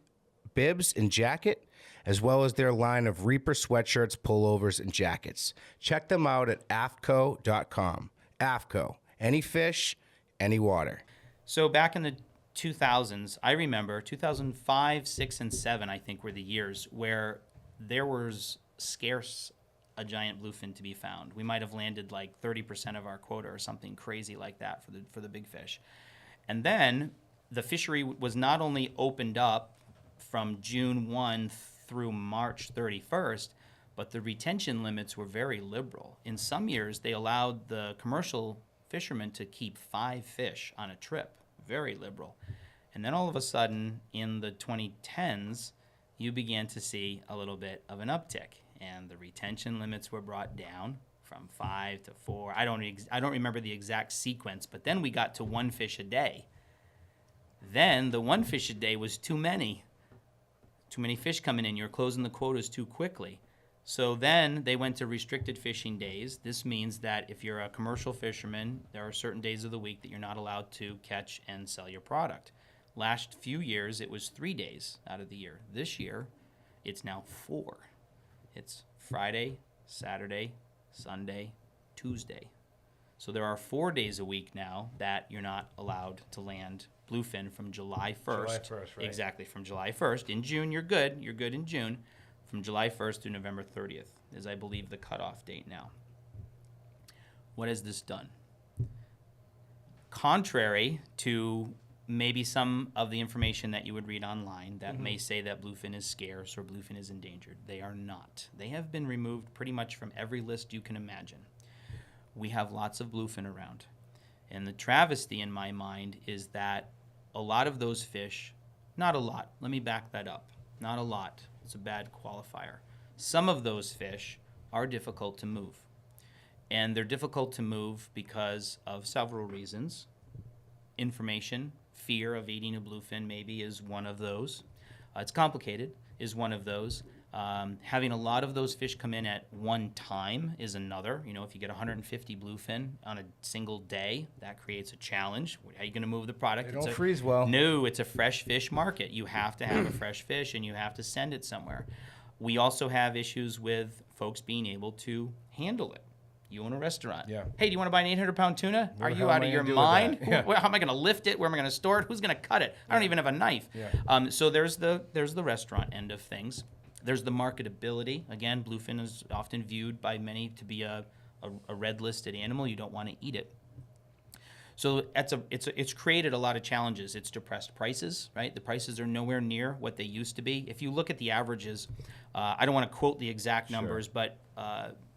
bibs and jacket, as well as their line of Reaper sweatshirts, pullovers, and jackets. Check them out at afco.com. AFCO, any fish, any water. So back in the 2000s, I remember 2005, 6, and 7, I think, were the years where there was scarce a giant bluefin to be found. We might have landed like 30% of our quota or something crazy like that for the big fish. And then the fishery was not only opened up from June 1 through March 31st, but the retention limits were very liberal. In some years, they allowed the commercial fishermen to keep 5 fish on a trip. Very liberal. And then all of a sudden, in the 2010s, you began to see a little bit of an uptick, and the retention limits were brought down from 5 to 4. I don't remember the exact sequence, but then we got to 1 fish a day. Then the 1 fish a day was too many. Too many fish coming in. You're closing the quotas too quickly. So then they went to restricted fishing days. This means that if you're a commercial fisherman, there are certain days of the week that you're not allowed to catch and sell your product. Last few years, it was 3 days out of the year. This year, it's now 4. It's Friday, Saturday, Sunday, Tuesday. So there are 4 days a week now that you're not allowed to land bluefin from July 1st. July 1st, right. Exactly, from July 1st. In June, you're good. You're good in June. From July 1st through November 30th is, I believe, the cutoff date now. What has this done? Contrary to maybe some of the information that you would read online that may say that bluefin is scarce or bluefin is endangered, they are not. They have been removed pretty much from every list you can imagine. We have lots of bluefin around. And the travesty in my mind is that a lot of those fish, not a lot, let me back that up, not a lot, it's a bad qualifier. Some of those fish are difficult to move. And they're difficult to move because of several reasons. Information, fear of eating a bluefin maybe is one of those. It's complicated, is one of those. Having a lot of those fish come in at one time is another. You know, if you get 150 bluefin on a single day, that creates a challenge. How are you going to move the product? They don't freeze well. No, it's a fresh fish market. You have to have a fresh fish, and you have to send it somewhere. We also have issues with folks being able to handle it. You own a restaurant. Yeah. Hey, do you want to buy an 800-pound tuna? What Are the you hell am out I of your gonna do with mind? that? Yeah. How am I going to lift it? Where am I going to store it? Who's going to cut it? I don't even have a knife. Yeah. So there's the restaurant end of things. There's the marketability. Again, bluefin is often viewed by many to be a red listed animal. You don't want to eat it. So it's created a lot of challenges. It's depressed prices, right? The prices are nowhere near what they used to be. If you look at the averages, I don't want to quote the exact numbers, but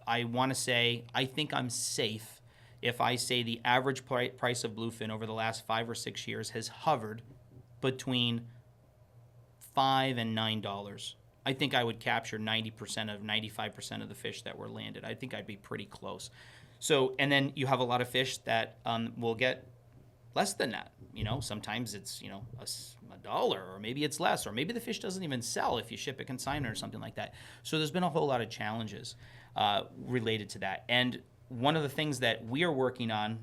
I want to say I think I'm safe if I say the average price of bluefin over the last 5 or 6 years has hovered between $5 and $9. I think I would capture 90% of 95% of the fish that were landed. I think I'd be pretty close. So, and then you have a lot of fish that will get less than that. You know, sometimes it's, you know, $1, or maybe it's less, or maybe the fish doesn't even sell if you ship a consignment or something like that. So there's been a whole lot of challenges related to that. And one of the things that we are working on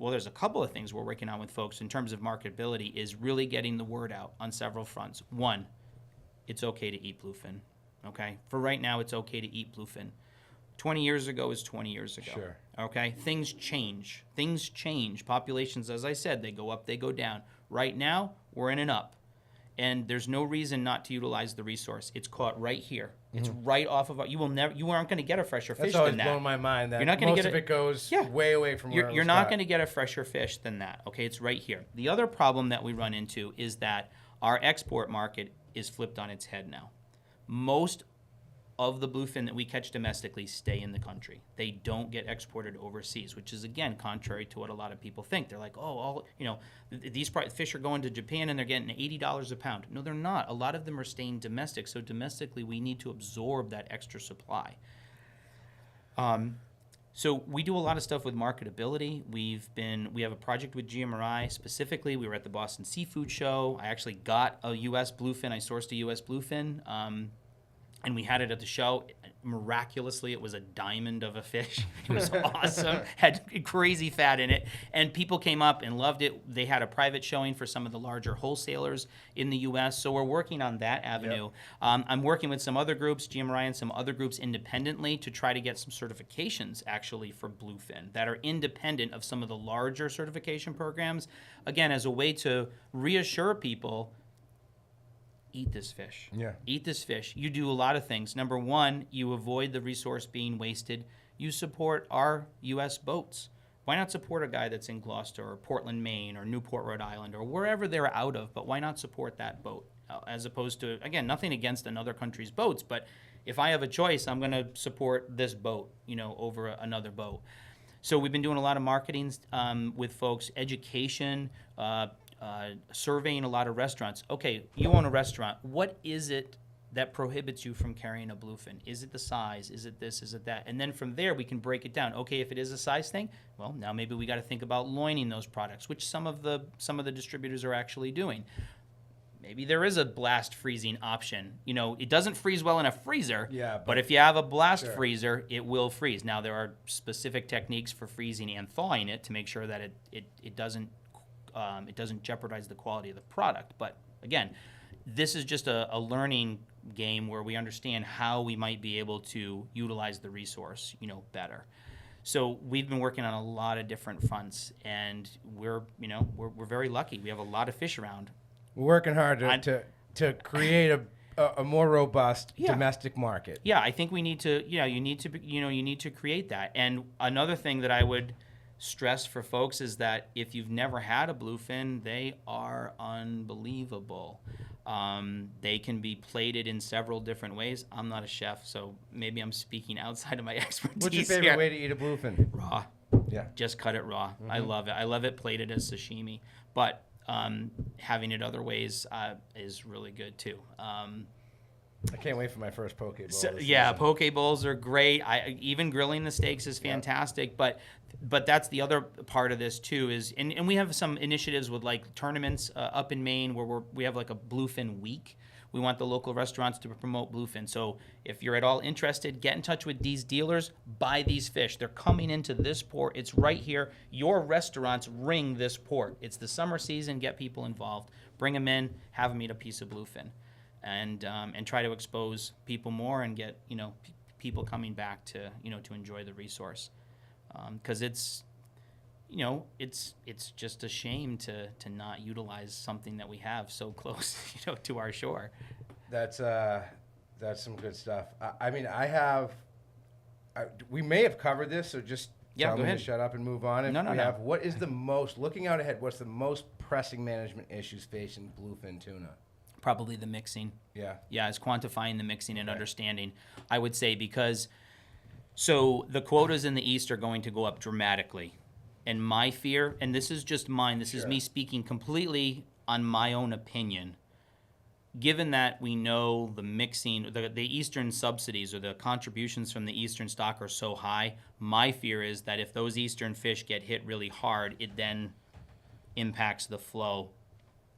there's a couple of things we're working on with folks in terms of marketability is really getting the word out on several fronts. One, it's okay to eat bluefin, okay? For right now, it's okay to eat bluefin. 20 years ago is 20 years ago. Sure. Okay? Things change. Things change. Populations, as I said, they go up, they go down. Right now, we're in an up. And there's no reason not to utilize the resource. It's caught right here. It's right off of you aren't going to get a fresher fish That's always than that. blown my mind that You're not gonna most get of it goes way away from where You're it was not caught. going to get a fresher fish than that. Okay, it's right here. The other problem that we run into is that our export market is flipped on its head now. Most of the bluefin that we catch domestically stay in the country. They don't get exported overseas, which is, again, contrary to what a lot of people think. They're like, these fish are going to Japan and they're getting $80 a pound. No, they're not. A lot of them are staying domestic. So domestically, we need to absorb that extra supply. So we do a lot of stuff with marketability. We have a project with GMRI specifically. We were at the Boston Seafood Show. I actually got a U.S. bluefin. I sourced a U.S. bluefin. And we had it at the show. Miraculously, it was a diamond of a fish. It was awesome. Had crazy fat in it. And people came up and loved it. They had a private showing for some of the larger wholesalers in the U.S. So we're working on that avenue. Yep. I'm working with some other groups, GMRI and some other groups independently, to try to get some certifications actually for bluefin that are independent of some of the larger certification programs. Again, as a way to reassure people, eat this fish. Yeah. Eat this fish. You do a lot of things. Number one, you avoid the resource being wasted. You support our U.S. boats. Why not support a guy that's in Gloucester or Portland, Maine, or Newport, Rhode Island, or wherever they're out of, but why not support that boat? As opposed to, again, nothing against another country's boats, but if I have a choice, I'm going to support this boat, over another boat. So we've been doing a lot of marketing with folks, education, surveying a lot of restaurants. Okay, you own a restaurant. What is it that prohibits you from carrying a bluefin? Is it the size? Is it this? Is it that? And then from there, we can break it down. Okay, if it is a size thing, well, now maybe we got to think about loining those products, which some of the distributors are actually doing. Maybe there is a blast freezing option. It doesn't freeze well in a freezer, but if you have a blast freezer, it will freeze. Now, there are specific techniques for freezing and thawing it to make sure that it doesn't jeopardize the quality of the product. But again, this is just a learning game where we understand how we might be able to utilize the resource, better. So we've been working on a lot of different fronts, and we're very lucky. We have a lot of fish around. We're working hard to create a more robust domestic market. Yeah, I think we need to. You need to create that. And another thing that I would stress for folks is that if you've never had a bluefin, they are unbelievable. They can be plated in several different ways. I'm not a chef, so maybe I'm speaking outside of my expertise. What's your favorite way to eat a bluefin? Raw. Yeah. Just cut it raw. I love it. I love it plated as sashimi. But having it other ways is really good too. I can't wait for my first poke bowl. So, this yeah, season. poke bowls are great. Even grilling the steaks is fantastic. But that's the other part of this too is, and we have some initiatives with like tournaments up in Maine where we have like a bluefin week. We want the local restaurants to promote bluefin. So if you're at all interested, get in touch with these dealers. Buy these fish. They're coming into this port. It's right here. Your restaurants ring this port. It's the summer season. Get people involved. Bring them in. Have them eat a piece of bluefin. And try to expose people more and get people coming back to to enjoy the resource, because it's just a shame to not utilize something that we have so close to our shore. That's some good stuff. I mean, we may have covered this, so just tell go me ahead. to shut up and move on. If No. What is the most, looking out ahead, what's the most pressing management issues facing bluefin tuna? Probably the mixing. Yeah. It's quantifying the mixing and understanding, I would say, because so the quotas in the east are going to go up dramatically. And my fear, and this is just mine, this is me speaking completely on my own opinion, given that we know the mixing, the eastern subsidies or the contributions from the eastern stock are so high, my fear is that if those eastern fish get hit really hard, it then impacts the flow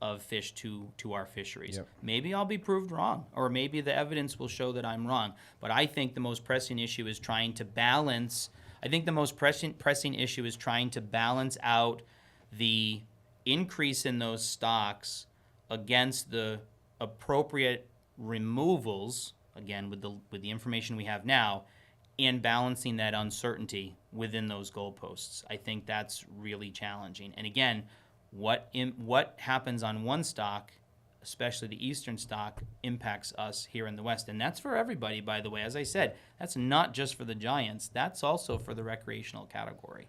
of fish to our fisheries. Yep. Maybe I'll be proved wrong, or maybe the evidence will show that I'm wrong. But I think the most pressing issue is trying to balance. I think the most pressing issue is trying to balance out the increase in those stocks against the appropriate removals. Again, with the information we have now, and balancing that uncertainty within those goalposts. I think that's really challenging. And again, what happens on one stock, especially the eastern stock, impacts us here in the West. And that's for everybody, by the way. As I said, that's not just for the giants. That's also for the recreational category.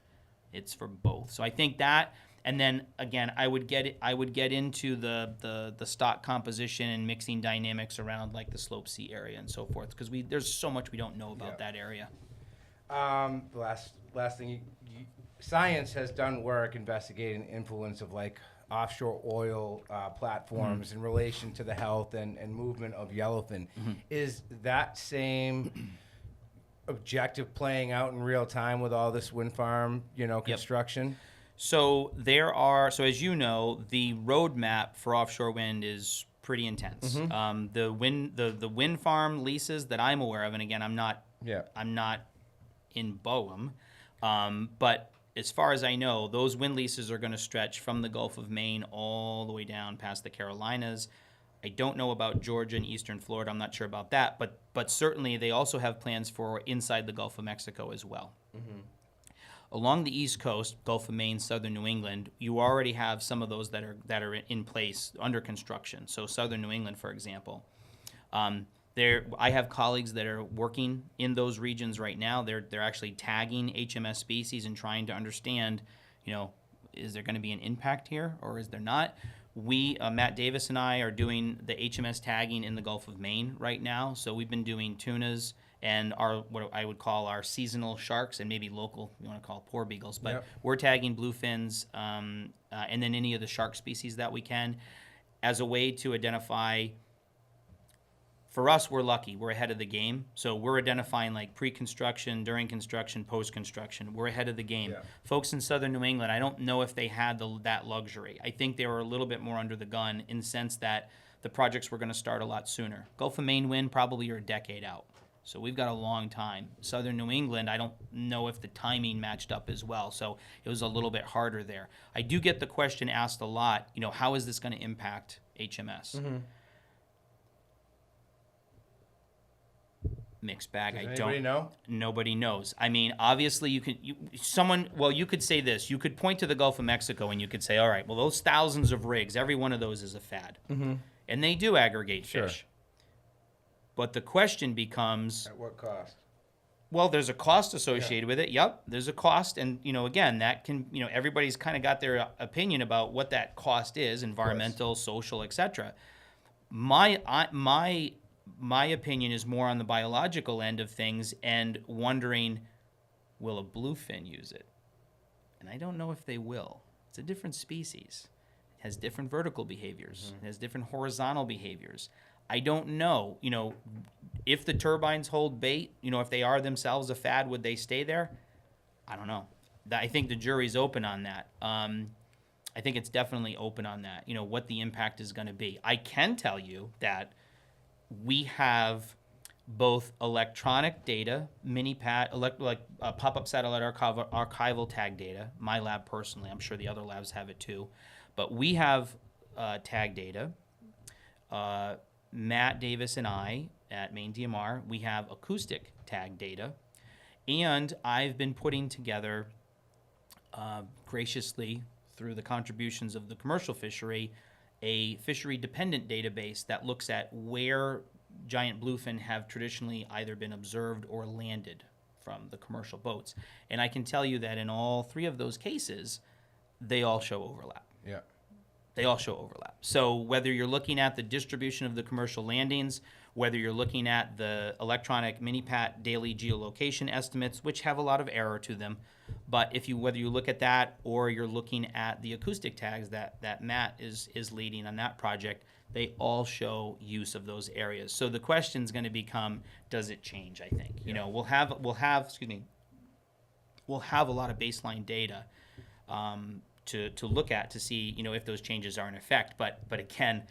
It's for both. So I think that, and then again, I would get into the stock composition and mixing dynamics around like the Slope C area and so forth, because there's so much we don't know about that area. The last thing, science has done work investigating the influence of like offshore oil platforms in relation to the health and movement of yellowfin. Is that same objective playing out in real time with all this wind farm, construction? So as you know, the roadmap for offshore wind is pretty intense. The wind farm leases that I'm aware of, and again, I'm not in BOEM, but as far as I know, those wind leases are going to stretch from the Gulf of Maine all the way down past the Carolinas. I don't know about Georgia and eastern Florida. I'm not sure about that, but certainly they also have plans for inside the Gulf of Mexico as well. Along the East Coast, Gulf of Maine, southern New England, you already have some of those that are in place under construction. So southern New England, for example. I have colleagues that are working in those regions right now. They're actually tagging HMS species and trying to understand, is there going to be an impact here or is there not? We, Matt Davis and I, are doing the HMS tagging in the Gulf of Maine right now. So we've been doing tunas and what I would call our seasonal sharks, and maybe local, you want to call poor beagles. But we're tagging bluefins and then any of the shark species that we can as a way to identify. For us, we're lucky. We're ahead of the game. So we're identifying like pre-construction, during construction, post-construction. We're ahead of the game. Folks in southern New England, I don't know if they had that luxury. I think they were a little bit more under the gun in the sense that the projects were going to start a lot sooner. Gulf of Maine wind, probably you're a decade out. So we've got a long time. Southern New England, I don't know if the timing matched up as well. So it was a little bit harder there. I do get the question asked a lot, how is this going to impact HMS? Mixed bag. Does anybody know? Nobody knows. I mean, obviously you could say this. You could point to the Gulf of Mexico and you could say, all right, well, those thousands of rigs, every one of those is a fad. And they do aggregate fish. But the question becomes, At what cost? Well, there's a cost associated with it. Yep, there's a cost. And, again, that can, everybody's kind of got their opinion about what that cost is, environmental, social, etc. My opinion is more on the biological end of things and wondering, will a bluefin use it? and I don't know if they will. It's a different species. It has different vertical behaviors. It has different horizontal behaviors. I don't know, if the turbines hold bait, if they are themselves a fad, would they stay there? I don't know. I think the jury's open on that. I think it's definitely open on that, what the impact is going to be. I can tell you that we have both electronic data, pop-up satellite archival tag data, my lab personally, I'm sure the other labs have it too, but we have tag data. Matt Davis and I at Maine DMR, we have acoustic tag data, and I've been putting together, graciously through the contributions of the commercial fishery, a fishery-dependent database that looks at where giant bluefin have traditionally either been observed or landed from the commercial boats. And I can tell you that in all three of those cases, they all show overlap. Yeah. They all show overlap. So whether you're looking at the distribution of the commercial landings, whether you're looking at the electronic mini-pat daily geolocation estimates, which have a lot of error to them, but whether you look at that or you're looking at the acoustic tags that Matt is leading on that project, they all show use of those areas. So the question's going to become, does it change? I think we'll have a lot of baseline data to look at to see if those changes are in effect. But again,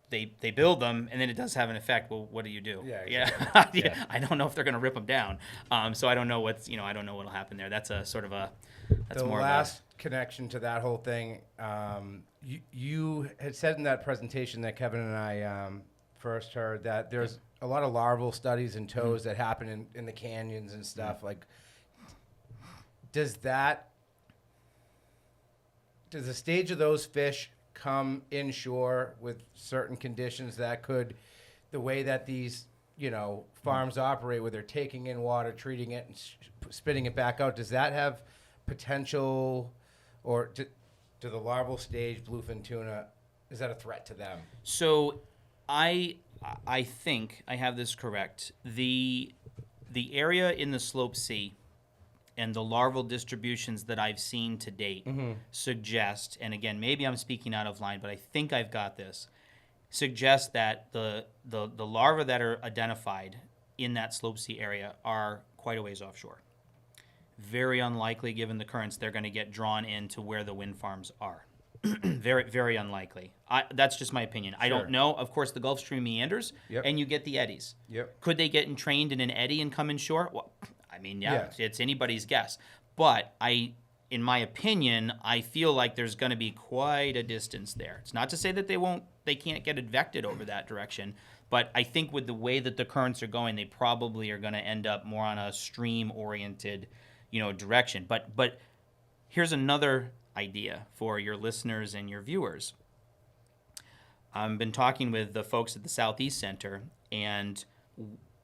they build them and then it does have an effect. Well, what do you do? Yeah, exactly. Yeah. I don't know if they're going to rip them down. So I don't know I don't know what'll happen there. That's a sort of that's the more last connection to that whole thing. You had said in that presentation that Kevin and I first heard that there's a lot of larval studies and tows that happen in the canyons and stuff. Like, does the stage of those fish come inshore with certain conditions that could, the way that these farms operate, where they're taking in water, treating it, and spitting it back out, does that have potential, or to the larval stage bluefin tuna, is that a threat to them? So I think I have this correct. The area in the Slope C and the larval distributions that I've seen to date suggest, and again, maybe I'm speaking out of line, but I think I've got this, suggest that the larvae that are identified in that Slope C area are quite a ways offshore. Very unlikely, given the currents, they're going to get drawn into where the wind farms are. Very, very unlikely. That's just my opinion. I don't know. Of course, the Gulf Stream meanders, and you get the eddies. Yep. Could they get entrained in an eddy and come inshore? Well, I mean, it's anybody's guess. But in my opinion, I feel like there's going to be quite a distance there. It's not to say that they can't get advected over that direction, but I think with the way that the currents are going, they probably are going to end up more on a stream-oriented, direction. But here's another idea for your listeners and your viewers. I've been talking with the folks at the Southeast Center and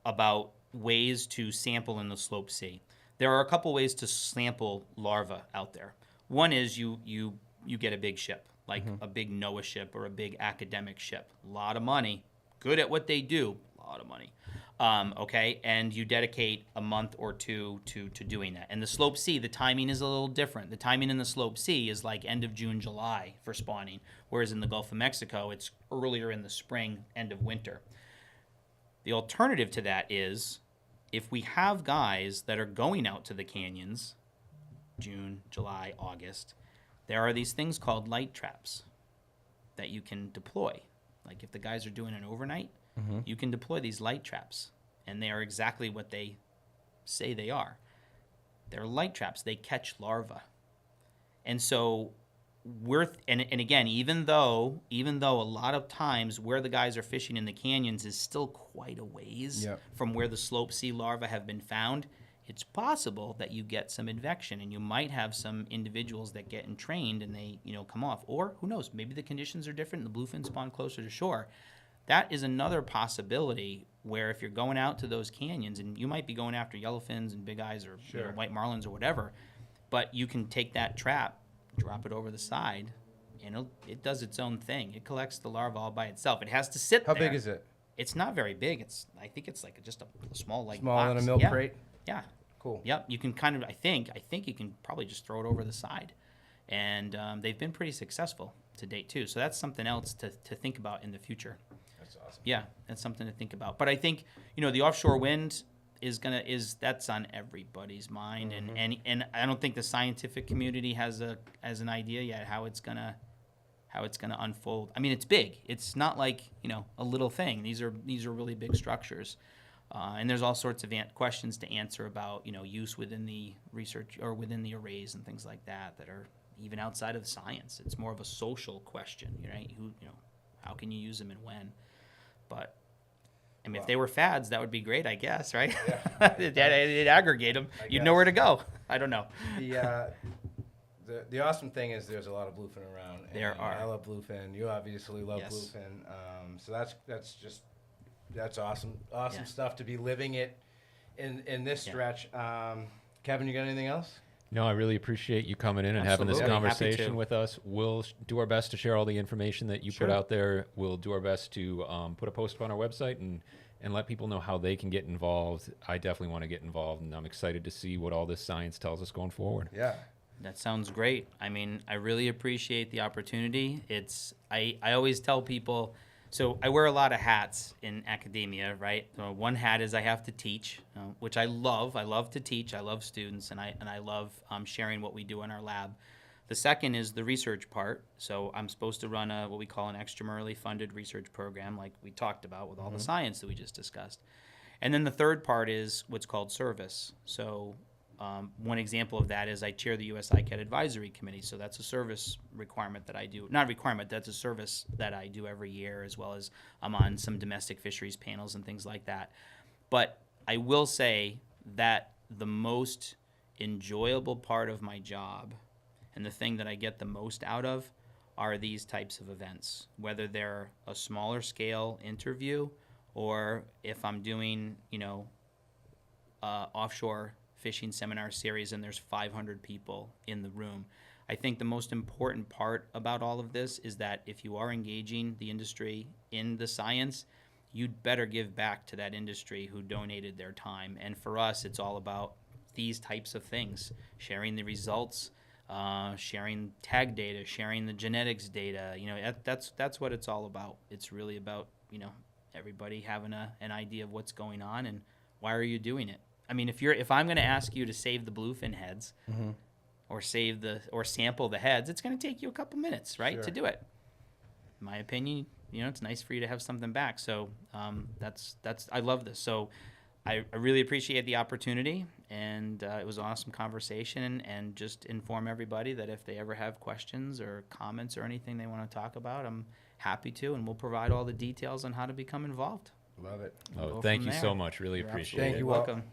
about ways to sample in the Slope C. There are a couple ways to sample larvae out there. One is you get a big ship, like a big NOAA ship or a big academic ship. A lot of money, good at what they do, a lot of money. Okay, and you dedicate a month or two to doing that. And the Slope C, the timing is a little different. The timing in the Slope C is like end of June, July for spawning, whereas in the Gulf of Mexico, it's earlier in the spring, end of winter. The alternative to that is, if we have guys that are going out to the canyons, June, July, August, there are these things called light traps that you can deploy. Like if the guys are doing an overnight, you can deploy these light traps, and they are exactly what they say they are. They're light traps. They catch larvae. And so and again, even though a lot of times where the guys are fishing in the canyons is still quite a ways from where the Slope C larvae have been found, it's possible that you get some advection, and you might have some individuals that get entrained and they come off. Or who knows, maybe the conditions are different and the bluefin spawn closer to shore. That is another possibility where if you're going out to those canyons, and you might be going after yellowfins and big eyes or white marlins or whatever, but you can take that trap, drop it over the side, and it does its own thing. It collects the larva all by itself. It has to sit there. How big is it? It's not very big. I think it's like just a small smaller than a milk crate. Yeah. Cool. Yep, you can kind of, I think you can probably just throw it over the side. And they've been pretty successful to date too. So that's something else to think about in the future. That's awesome. Yeah, that's something to think about. But I think, the offshore wind that's on everybody's mind. And I don't think the scientific community has an idea yet how it's gonna unfold. I mean, it's big. It's not like, a little thing. These are really big structures. And there's all sorts of questions to answer about, use within the research or within the arrays and things like that are even outside of science. It's more of a social question, right? How can you use them and when? But I mean, if they were fads, that would be great, I guess, right? Yeah. It'd aggregate them. You'd know where to go. I don't know. The awesome thing is there's a lot of bluefin around. There are. I love bluefin. You obviously love Yes. bluefin. So that's awesome. Awesome Yeah. stuff to be living it in this Yeah. stretch. Kevin, you got anything else? No, I really appreciate you coming in and having this Absolutely. Happy conversation to. with us. We'll do our best to share all the information that you Sure. put out there. We'll do our best to put a post up on our website and let people know how they can get involved. I definitely want to get involved, and I'm excited to see what all this science tells us going forward. Yeah. That sounds great. I mean, I really appreciate the opportunity. I always tell people, so I wear a lot of hats in academia, right? So one hat is I have to teach, which I love. I love to teach. I love students, and I love sharing what we do in our lab. The second is the research part. So I'm supposed to run what we call an extramurally funded research program, like we talked about with all the science that we just discussed. And then the third part is what's called service. So one example of that is I chair the U.S. ICAT Advisory Committee, so that's a service requirement that I do. Not requirement, that's a service that I do every year, as well as I'm on some domestic fisheries panels and things like that. But I will say that the most enjoyable part of my job and the thing that I get the most out of are these types of events, whether they're a smaller scale interview or if I'm doing, offshore fishing seminar series and there's 500 people in the room. I think the most important part about all of this is that if you are engaging the industry in the science, you'd better give back to that industry who donated their time. And for us, it's all about these types of things, sharing the results, sharing tag data, sharing the genetics data. That's what it's all about. It's really about, everybody having an idea of what's going on and why are you doing it. I mean, if I'm going to ask you to save the bluefin heads, or sample the heads, it's going to take you a couple minutes, right, to do it. In my opinion, it's nice for you to have something back. So that's I love this. So I really appreciate the opportunity, and it was an awesome conversation. And just inform everybody that if they ever have questions or comments or anything they want to talk about, I'm happy to, and we'll provide all the details on how to become involved. Love it. We'll Oh, go thank from you there. so much. Really You're appreciate absolutely it. Thank you, Walt. welcome.